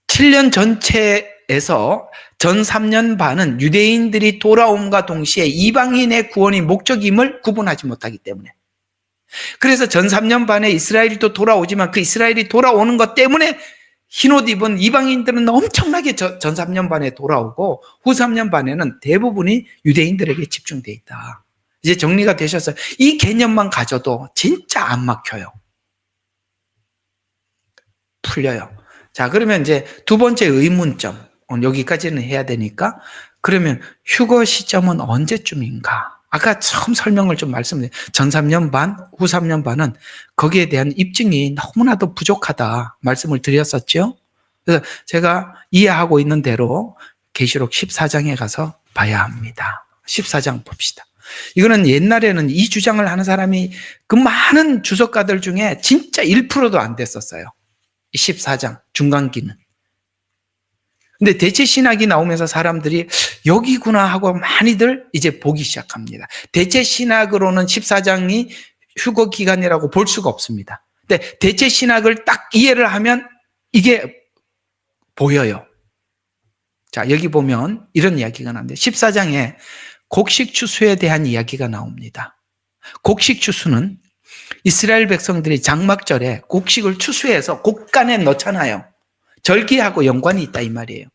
7년 전체에서 전 3년 반은 유대인들이 돌아옴과 동시에 이방인의 구원이 목적임을 구분하지 못하기 때문에 그래서 전 3년 반에 이스라엘이 또 돌아오지만 그 이스라엘이 돌아오는 것 때문에 흰옷 입은 이방인들은 엄청나게 전 3년 반에 돌아오고 후 3년 반에는 대부분이 유대인들에게 집중되어 있다. 이제 정리가 되셨어요. 이 개념만 가져도 진짜 안 막혀요. 풀려요. 자, 그러면 이제 두 번째 의문점. 여기까지는 해야 되니까 그러면 휴거 시점은 언제쯤인가? 아까 처음 설명을 좀 말씀드린 전 3년 반, 후 3년 반은 거기에 대한 입증이 너무나도 부족하다 말씀을 드렸었죠. 그래서 제가 이해하고 있는 대로 계시록 14장에 가서 봐야 합니다. 14장 봅시다. 이거는 옛날에는 이 주장을 하는 사람이 그 많은 주석가들 중에 진짜 1%도 안 됐었어요. 14장 중간기는. 근데 대체 신학이 나오면서 사람들이 여기구나 하고 많이들 이제 보기 시작합니다. 대체 신학으로는 14장이 휴거 기간이라고 볼 수가 없습니다. 근데 대체 신학을 딱 이해를 하면 이게 보여요. 자, 여기 보면 이런 이야기가 나오는데 14장에 곡식 추수에 대한 이야기가 나옵니다. 곡식 추수는 이스라엘 백성들이 장막절에 곡식을 추수해서 곡간에 넣잖아요. 절기하고 연관이 있다 이 말이에요.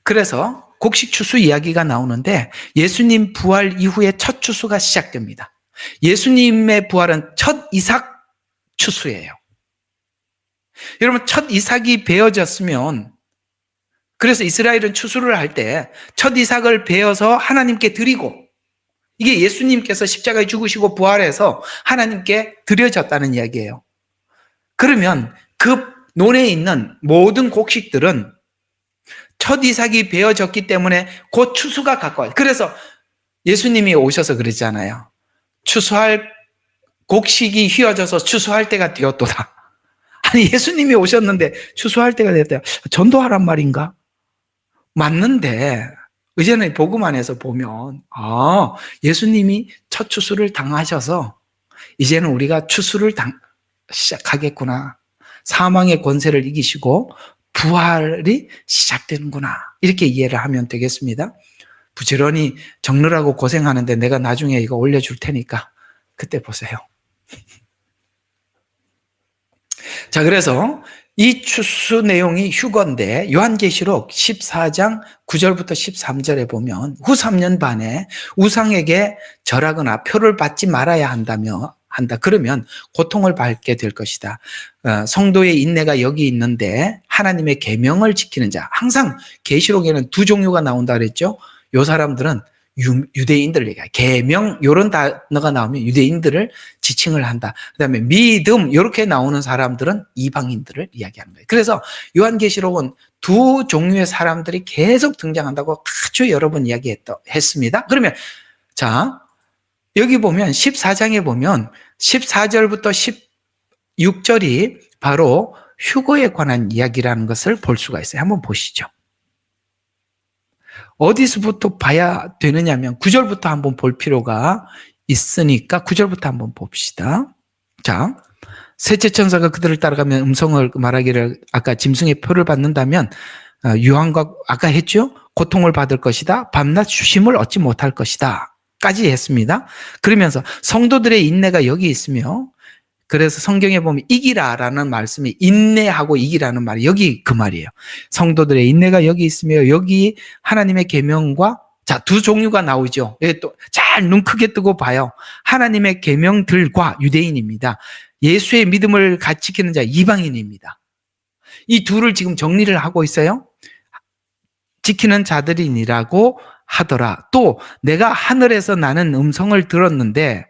그래서 곡식 추수 이야기가 나오는데 예수님 부활 이후에 첫 추수가 시작됩니다. 예수님의 부활은 첫 이삭 추수예요. 여러분, 첫 이삭이 베어졌으면, 그래서 이스라엘은 추수를 할 때 첫 이삭을 베어서 하나님께 드리고, 이게 예수님께서 십자가에 죽으시고 부활해서 하나님께 드려졌다는 이야기예요. 그러면 그 논에 있는 모든 곡식들은 첫 이삭이 베어졌기 때문에 곧 추수가 가까워요. 그래서 예수님이 오셔서 그랬잖아요. 추수할 곡식이 휘어져서 추수할 때가 되었도다. 아니, 예수님이 오셨는데 추수할 때가 됐다. 전도하란 말인가? 맞는데 이제는 복음 안에서 보면 예수님이 첫 추수를 당하셔서 이제는 우리가 추수를 시작하겠구나. 사망의 권세를 이기시고 부활이 시작되는구나. 이렇게 이해를 하면 되겠습니다. 부지런히 적느라고 고생하는데 내가 나중에 이거 올려줄 테니까 그때 보세요. 자, 그래서 이 추수 내용이 휴거인데 요한계시록 14장 9절부터 13절에 보면 후 3년 반에 우상에게 절하거나 표를 받지 말아야 한다. 그러면 고통을 받게 될 것이다. 성도의 인내가 여기 있는데 하나님의 계명을 지키는 자. 항상 계시록에는 두 종류가 나온다 그랬죠. 요 사람들은 유대인들을 얘기해요. 계명 이런 단어가 나오면 유대인들을 지칭을 한다. 그다음에 믿음 이렇게 나오는 사람들은 이방인들을 이야기하는 거예요. 그래서 요한계시록은 두 종류의 사람들이 계속 등장한다고 아주 여러 번 이야기했습니다. 그러면 자, 여기 보면 14장에 보면 14절부터 16절이 바로 휴거에 관한 이야기라는 것을 볼 수가 있어요. 한번 보시죠. 어디서부터 봐야 되느냐면 9절부터 한번 볼 필요가 있으니까 9절부터 한번 봅시다. 자, 셋째 천사가 그들을 따라가면 음성을 말하기를 아까 짐승의 표를 받는다면 유황과 아까 했죠? 고통을 받을 것이다. 밤낮 휴심을 얻지 못할 것이다. 까지 했습니다. 그러면서 성도들의 인내가 여기 있으며 그래서 성경에 보면 이기라라는 말씀이 인내하고 이기라는 말이 여기 그 말이에요. 성도들의 인내가 여기 있으며 여기 하나님의 계명과 자, 두 종류가 나오죠. 여기 또 잘 눈 크게 뜨고 봐요. 하나님의 계명들과 유대인입니다. 예수의 믿음을 같이 지키는 자 이방인입니다. 이 둘을 지금 정리를 하고 있어요. 지키는 자들이니라고 하더라. 또 내가 하늘에서 나는 음성을 들었는데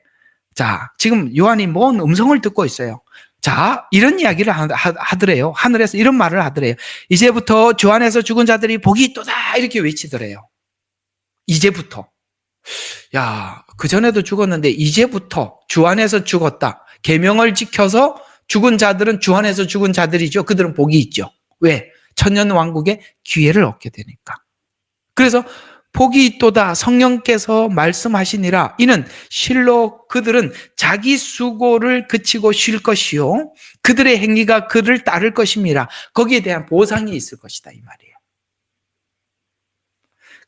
자, 지금 요한이 뭔 음성을 듣고 있어요. 자, 이런 이야기를 하더래요. 하늘에서 이런 말을 하더래요. 이제부터 주 안에서 죽은 자들이 복이 있도다 이렇게 외치더래요. 이제부터. 야, 그전에도 죽었는데 이제부터 주 안에서 죽었다. 계명을 지켜서 죽은 자들은 주 안에서 죽은 자들이죠. 그들은 복이 있죠. 왜? 천년 왕국의 기회를 얻게 되니까. 그래서 복이 있도다 성령께서 말씀하시니라. 이는 실로 그들은 자기 수고를 그치고 쉴 것이요 그들의 행위가 그를 따를 것임이라. 거기에 대한 보상이 있을 것이다 이 말이에요.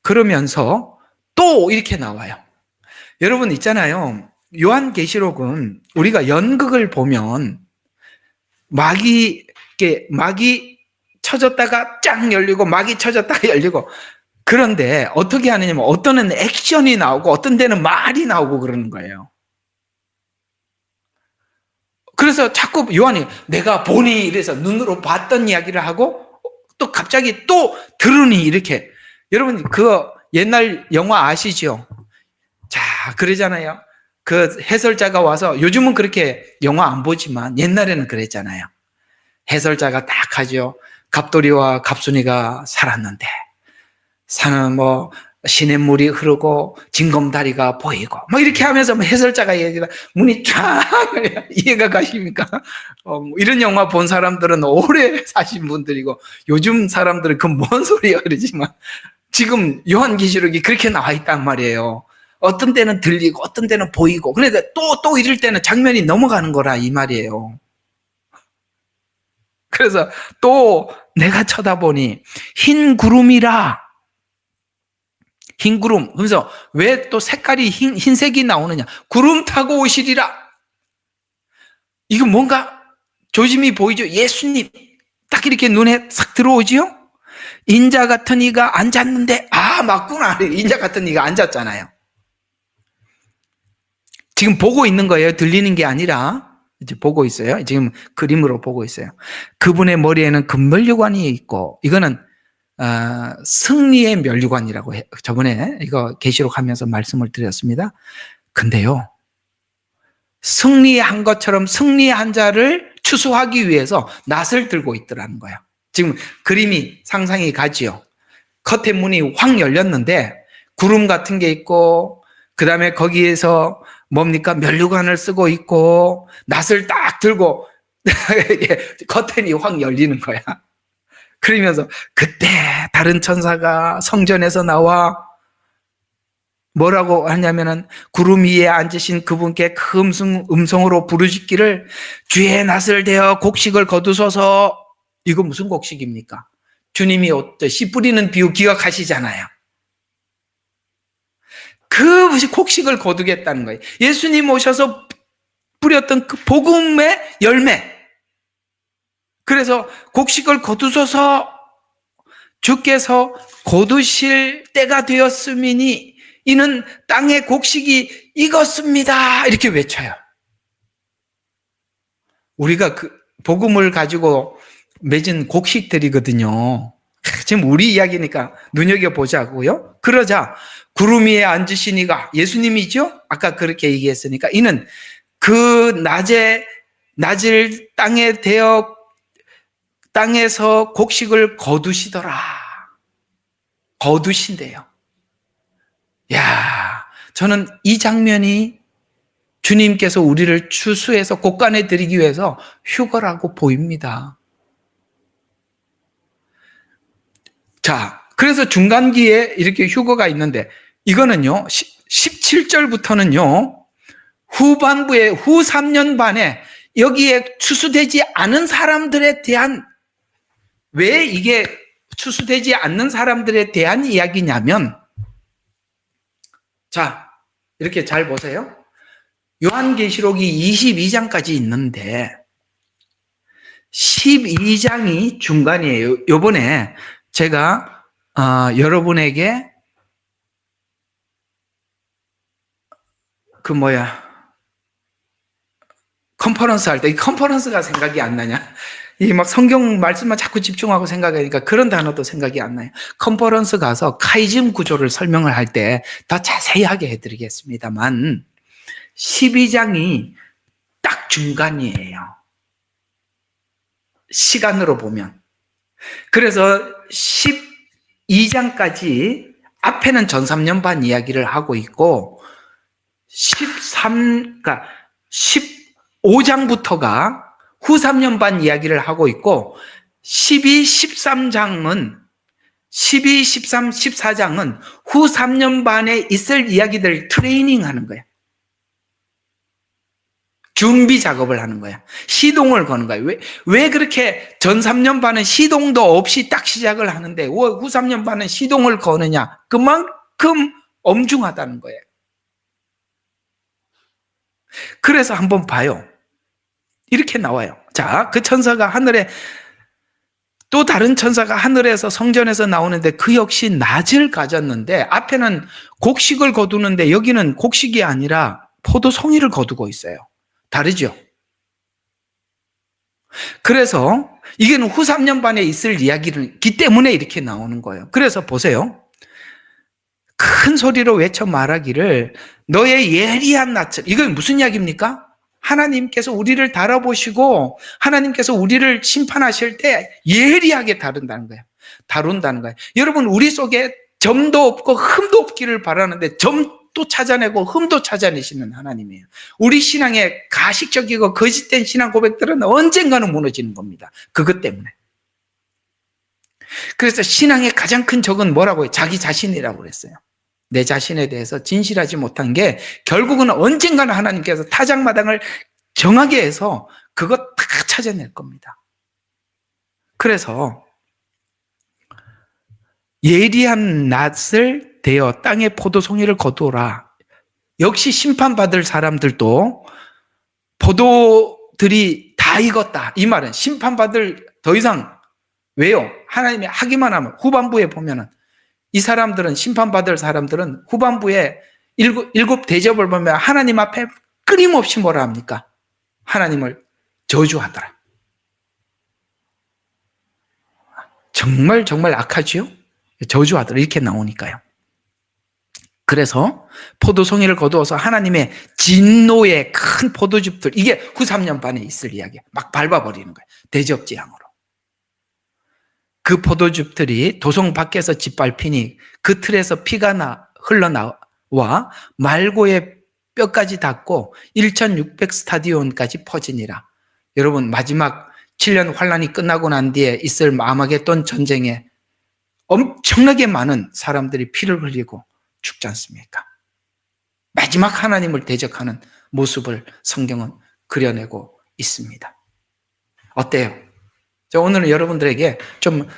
그러면서 또 이렇게 나와요. 여러분 있잖아요. 요한계시록은 우리가 연극을 보면 막이 쳐졌다가 쫙 열리고 막이 쳐졌다가 열리고 그런데 어떻게 하느냐면 어떤 데는 액션이 나오고 어떤 데는 말이 나오고 그러는 거예요. 그래서 자꾸 요한이 내가 보니 이래서 눈으로 봤던 이야기를 하고 또 갑자기 또 들으니 이렇게. 여러분 그 옛날 영화 아시죠? 자, 그러잖아요. 그 해설자가 와서 요즘은 그렇게 영화 안 보지만 옛날에는 그랬잖아요. 해설자가 딱 하죠. 갑돌이와 갑순이가 살았는데 산은 뭐 시냇물이 흐르고 징검다리가 보이고 뭐 이렇게 하면서 해설자가 얘기를 문이 쫙 이해가 가십니까? 이런 영화 본 사람들은 오래 사신 분들이고 요즘 사람들은 그 뭔 소리야 그러지만 지금 요한계시록이 그렇게 나와 있단 말이에요. 어떤 때는 들리고 어떤 때는 보이고, 그런데 또 이럴 때는 장면이 넘어가는 거라 이 말이에요. 그래서 또 내가 쳐다보니 흰 구름이라. 흰 구름. 그래서 왜 또 색깔이 흰색이 나오느냐? 구름 타고 오시리라. 이거 뭔가 조짐이 보이죠? 예수님 딱 이렇게 눈에 싹 들어오지요? 인자 같은 이가 앉았는데, 맞구나. 인자 같은 이가 앉았잖아요. 지금 보고 있는 거예요. 들리는 게 아니라 이제 보고 있어요. 지금 그림으로 보고 있어요. 그분의 머리에는 금면류관이 있고, 이거는 승리의 면류관이라고 저번에 이거 계시록 하면서 말씀을 드렸습니다. 근데요, 승리한 것처럼 승리한 자를 추수하기 위해서 낫을 들고 있더라는 거예요. 지금 그림이 상상이 가지요. 겉에 문이 확 열렸는데 구름 같은 게 있고, 그 다음에 거기에서 뭡니까? 면류관을 쓰고 있고, 낫을 딱 들고 커튼이 확 열리는 거야. 그러면서 그때 다른 천사가 성전에서 나와 뭐라고 하냐면은, 구름 위에 앉으신 그분께 큰 음성으로 부르짖기를, 주의 낫을 대어 곡식을 거두소서. 이거 무슨 곡식입니까? 주님이 씨 뿌리는 비유 기억하시잖아요. 그 곡식을 거두겠다는 거예요. 예수님 오셔서 뿌렸던 그 복음의 열매. 그래서 곡식을 거두소서, 주께서 거두실 때가 되었음이니 이는 땅의 곡식이 익었습니다. 이렇게 외쳐요. 우리가 그 복음을 가지고 맺은 곡식들이거든요. 지금 우리 이야기니까 눈여겨보자고요. 그러자 구름 위에 앉으신 이가 예수님이죠? 아까 그렇게 얘기했으니까, 이는 그 낮을 땅에 대어 땅에서 곡식을 거두시더라. 거두신대요. 야, 저는 이 장면이 주님께서 우리를 추수해서 곳간에 드리기 위해서 휴거라고 보입니다. 자, 그래서 중간기에 이렇게 휴거가 있는데, 이거는요, 17절부터는요, 후반부에 후 3년 반에 여기에 추수되지 않은 사람들에 대한, 왜 이게 추수되지 않는 사람들에 대한 이야기냐면, 자, 이렇게 잘 보세요. 요한계시록이 22장까지 있는데 12장이 중간이에요. 요번에 제가 여러분에게 컨퍼런스 할 때, 이 컨퍼런스가 생각이 안 나냐? 이 막 성경 말씀만 자꾸 집중하고 생각하니까 그런 단어도 생각이 안 나요. 컨퍼런스 가서 카이즘 구조를 설명을 할 때 더 자세히 하게 해드리겠습니다만, 12장이 딱 중간이에요. 시간으로 보면. 그래서 12장까지 앞에는 전 3년 반 이야기를 하고 있고, 15장부터가 후 3년 반 이야기를 하고 있고, 12, 13장은 12, 13, 14장은 후 3년 반에 있을 이야기들 트레이닝 하는 거예요. 준비 작업을 하는 거야. 시동을 거는 거야. 왜 그렇게 전 3년 반은 시동도 없이 딱 시작을 하는데 후 3년 반은 시동을 거느냐? 그만큼 엄중하다는 거예요. 그래서 한번 봐요. 이렇게 나와요. 자, 그 천사가 하늘에, 또 다른 천사가 하늘에서 성전에서 나오는데 그 역시 낫을 가졌는데, 앞에는 곡식을 거두는데 여기는 곡식이 아니라 포도송이를 거두고 있어요. 다르죠? 그래서 이게는 후 3년 반에 있을 이야기이기 때문에 이렇게 나오는 거예요. 그래서 보세요. 큰 소리로 외쳐 말하기를, 너의 예리한 낯을, 이건 무슨 이야기입니까? 하나님께서 우리를 달아보시고 하나님께서 우리를 심판하실 때 예리하게 다룬다는 거예요. 여러분, 우리 속에 점도 없고 흠도 없기를 바라는데 점도 찾아내고 흠도 찾아내시는 하나님이에요. 우리 신앙의 가식적이고 거짓된 신앙 고백들은 언젠가는 무너지는 겁니다. 그것 때문에. 그래서 신앙의 가장 큰 적은 뭐라고 해요? 자기 자신이라고 그랬어요. 내 자신에 대해서 진실하지 못한 게 결국은 언젠가는 하나님께서 타작마당을 정하게 해서 그거 다 찾아낼 겁니다. 그래서 예리한 낫을 대어 땅에 포도송이를 거두라. 역시 심판받을 사람들도 포도들이 다 익었다. 이 말은 심판받을 더 이상 왜요? 하나님이 하기만 하면 후반부에 보면은 이 사람들은 심판받을 사람들은 후반부에 일곱 대접을 보면 하나님 앞에 끊임없이 뭐라 합니까? 하나님을 저주하더라. 정말 정말 악하지요? 저주하더라 이렇게 나오니까요. 그래서 포도송이를 거두어서 하나님의 진노의 큰 포도즙들, 이게 후 3년 반에 있을 이야기야. 막 밟아버리는 거예요. 대접재앙으로. 그 포도즙들이 도성 밖에서 짓밟히니 그 틀에서 피가 흘러나와 말고의 뼈까지 닿고 1600 스타디온까지 퍼지니라. 여러분, 마지막 7년 환란이 끝나고 난 뒤에 있을 아마겟돈 전쟁에 엄청나게 많은 사람들이 피를 흘리고 죽지 않습니까? 마지막 하나님을 대적하는 모습을 성경은 그려내고 있습니다. 어때요? 자, 오늘은 여러분들에게 좀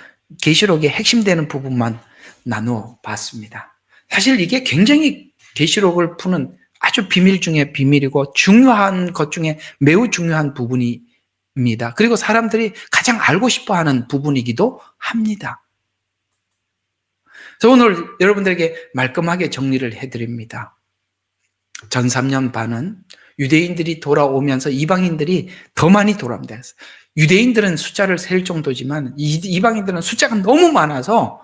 계시록의 핵심되는 부분만 나누어 봤습니다. 사실 이게 굉장히 계시록을 푸는 아주 비밀 중에 비밀이고 중요한 것 중에 매우 중요한 부분입니다. 그리고 사람들이 가장 알고 싶어 하는 부분이기도 합니다. 자, 오늘 여러분들에게 말끔하게 정리를 해드립니다. 전 3년 반은 유대인들이 돌아오면서 이방인들이 더 많이 돌아옵니다. 유대인들은 숫자를 셀 정도지만 이방인들은 숫자가 너무 많아서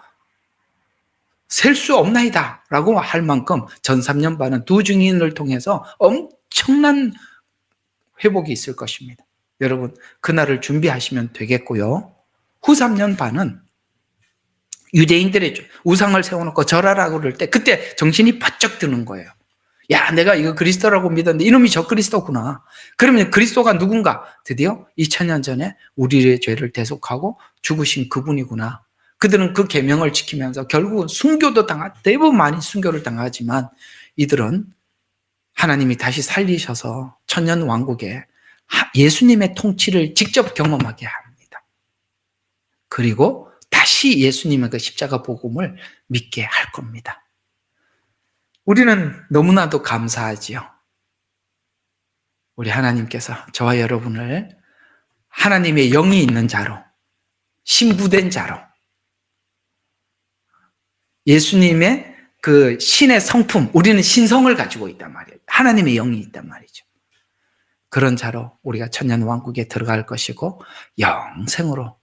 셀 수 없나이다 라고 할 만큼 전 3년 반은 두 증인을 통해서 엄청난 회복이 있을 것입니다. 여러분, 그날을 준비하시면 되겠고요. 후 3년 반은 유대인들의 우상을 세워놓고 절하라고 그럴 때 그때 정신이 바짝 드는 거예요. 야, 내가 이거 그리스도라고 믿었는데 이놈이 저 그리스도구나. 그러면 그리스도가 누군가? 드디어 2000년 전에 우리의 죄를 대속하고 죽으신 그분이구나. 그들은 그 계명을 지키면서 결국은 순교도 대부분 많이 순교를 당하지만 이들은 하나님이 다시 살리셔서 천년 왕국에 예수님의 통치를 직접 경험하게 합니다. 그리고 다시 예수님의 그 십자가 복음을 믿게 할 겁니다. 우리는 너무나도 감사하지요. 우리 하나님께서 저와 여러분을 하나님의 영이 있는 자로, 신부된 자로, 예수님의 그 신의 성품, 우리는 신성을 가지고 있단 말이에요. 하나님의 영이 있단 말이죠. 그런 자로 우리가 천년 왕국에 들어갈 것이고 영생으로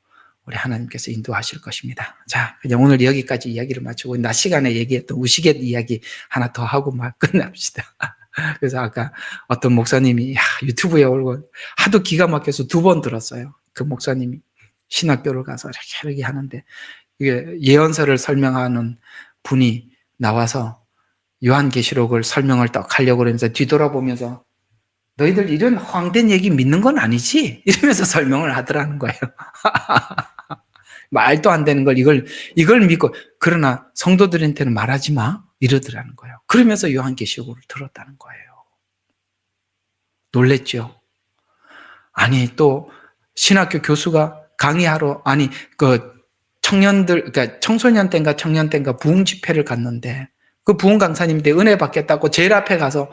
우리 하나님께서 인도하실 것입니다. 자, 그냥 오늘 여기까지 이야기를 마치고 낮 시간에 얘기했던 우시갯 이야기 하나 더 하고 막 끝납시다. 그래서 아까 어떤 목사님이 유튜브에 올고 하도 기가 막혀서 2번 들었어요. 그 목사님이 신학교를 가서 이렇게 하는데 이게 예언서를 설명하는 분이 나와서 요한계시록을 설명을 딱 하려고 그러면서 뒤돌아보면서 너희들 이런 헛된 얘기 믿는 건 아니지? 이러면서 설명을 하더라는 거예요. 말도 안 되는 걸 이걸 믿고 그러나 성도들한테는 말하지 마 이러더라는 거예요. 그러면서 요한계시록을 들었다는 거예요. 놀랬죠. 아니 또 신학교 교수가 강의하러 그 청년들 그러니까 청소년 때인가 청년 때인가 부흥 집회를 갔는데 그 부흥 강사님인데 은혜 받겠다고 제일 앞에 가서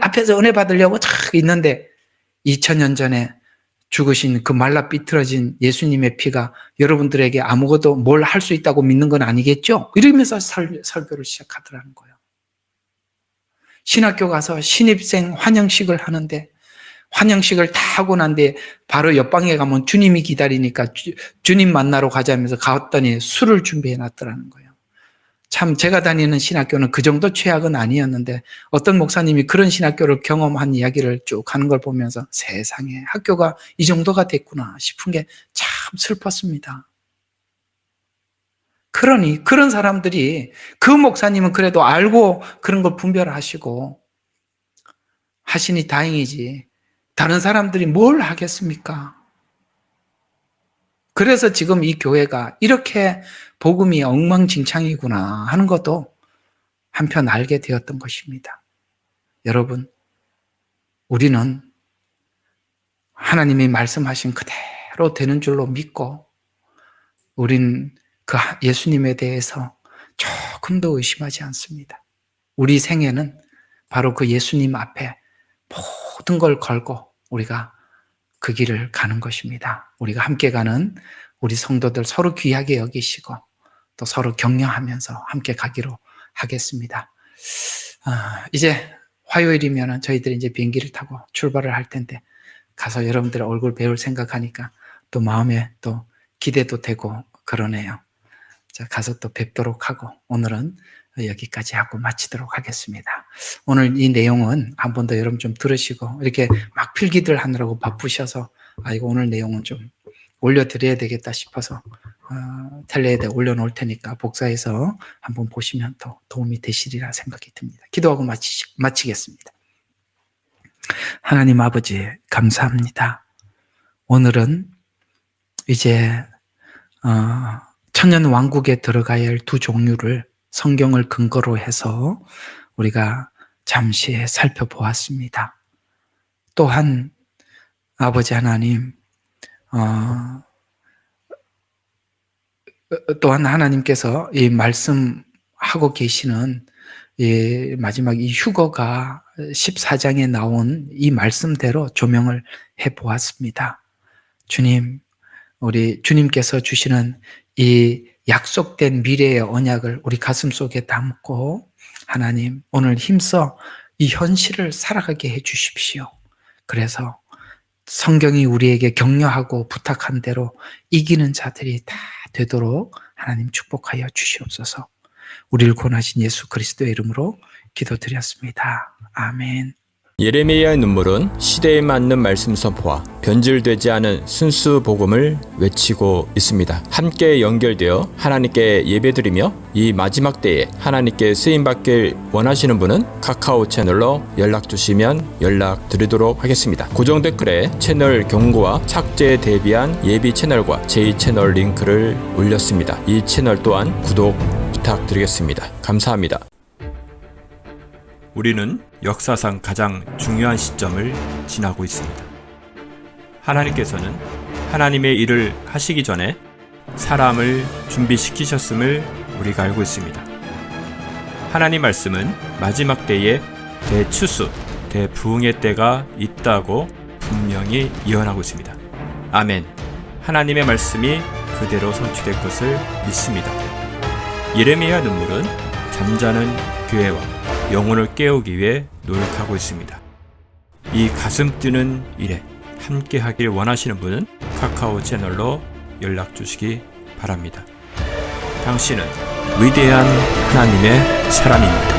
앞에서 은혜 받으려고 탁 있는데 2000년 전에 죽으신 그 말라 삐뚤어진 예수님의 피가 여러분들에게 아무것도 뭘 할 수 있다고 믿는 건 아니겠죠? 이러면서 설교를 시작하더라는 거예요. 신학교 가서 신입생 환영식을 하는데 환영식을 다 하고 난 뒤에 바로 옆방에 가면 주님이 기다리니까 주님 만나러 가자면서 갔더니 술을 준비해 놨더라는 거예요. 참 제가 다니는 신학교는 그 정도 최악은 아니었는데 어떤 목사님이 그런 신학교를 경험한 이야기를 쭉 하는 걸 보면서 세상에 학교가 이 정도가 됐구나 싶은 게 참 슬펐습니다. 그러니 그런 사람들이 그 목사님은 그래도 알고 그런 걸 분별하시고 하시니 다행이지 다른 사람들이 뭘 하겠습니까? 그래서 지금 이 교회가 이렇게 복음이 엉망진창이구나 하는 것도 한편 알게 되었던 것입니다. 여러분, 우리는 하나님이 말씀하신 그대로 되는 줄로 믿고 우린 그 예수님에 대해서 조금도 의심하지 않습니다. 우리 생애는 바로 그 예수님 앞에 모든 걸 걸고 우리가 그 길을 가는 것입니다. 우리가 함께 가는 우리 성도들 서로 귀하게 여기시고 또 서로 격려하면서 함께 가기로 하겠습니다. 이제 화요일이면 저희들이 이제 비행기를 타고 출발을 할 텐데 가서 여러분들 얼굴 배울 생각하니까 또 마음에 또 기대도 되고 그러네요. 자, 가서 또 뵙도록 하고 오늘은 여기까지 하고 마치도록 하겠습니다. 오늘 이 내용은 한 번 더 여러분 좀 들으시고 이렇게 막 필기들 하느라고 바쁘셔서 이거 오늘 내용은 좀 올려드려야 되겠다 싶어서 텔레에다 올려놓을 테니까 복사해서 한번 보시면 더 도움이 되시리라 생각이 듭니다. 기도하고 마치겠습니다. 하나님 아버지 감사합니다. 오늘은 이제 천년 왕국에 들어가야 할 두 종류를 성경을 근거로 해서 우리가 잠시 살펴보았습니다. 또한 아버지 하나님, 또한 하나님께서 이 말씀하고 계시는 이 마지막 이 휴거가 14장에 나온 이 말씀대로 조명을 해보았습니다. 주님, 우리 주님께서 주시는 이 약속된 미래의 언약을 우리 가슴 속에 담고 하나님 오늘 힘써 이 현실을 살아가게 해 주십시오. 그래서 성경이 우리에게 격려하고 부탁한 대로 이기는 자들이 다 되도록 하나님 축복하여 주시옵소서. 우리를 구원하신 예수 그리스도의 이름으로 기도드렸습니다. 아멘. 예레미야의 눈물은 시대에 맞는 말씀 선포와 변질되지 않은 순수 복음을 외치고 있습니다. 함께 연결되어 하나님께 예배드리며 이 마지막 때에 하나님께 쓰임받길 원하시는 분은 카카오 채널로 연락 주시면 연락드리도록 하겠습니다. 고정 댓글에 채널 경고와 착제에 대비한 예비 채널과 제2채널 링크를 올렸습니다. 이 채널 또한 구독 부탁드리겠습니다. 감사합니다. 우리는 역사상 가장 중요한 시점을 지나고 있습니다. 하나님께서는 하나님의 일을 하시기 전에 사람을 준비시키셨음을 우리가 알고 있습니다. 하나님 말씀은 마지막 때에 대추수, 대부흥의 때가 있다고 분명히 예언하고 있습니다. 아멘. 하나님의 말씀이 그대로 성취될 것을 믿습니다. 예레미야 눈물은 잠자는 교회와 영혼을 깨우기 위해 노력하고 있습니다. 이 가슴 뛰는 일에 함께 하길 원하시는 분은 카카오 채널로 연락 주시기 바랍니다. 당신은 위대한 하나님의 사람입니다.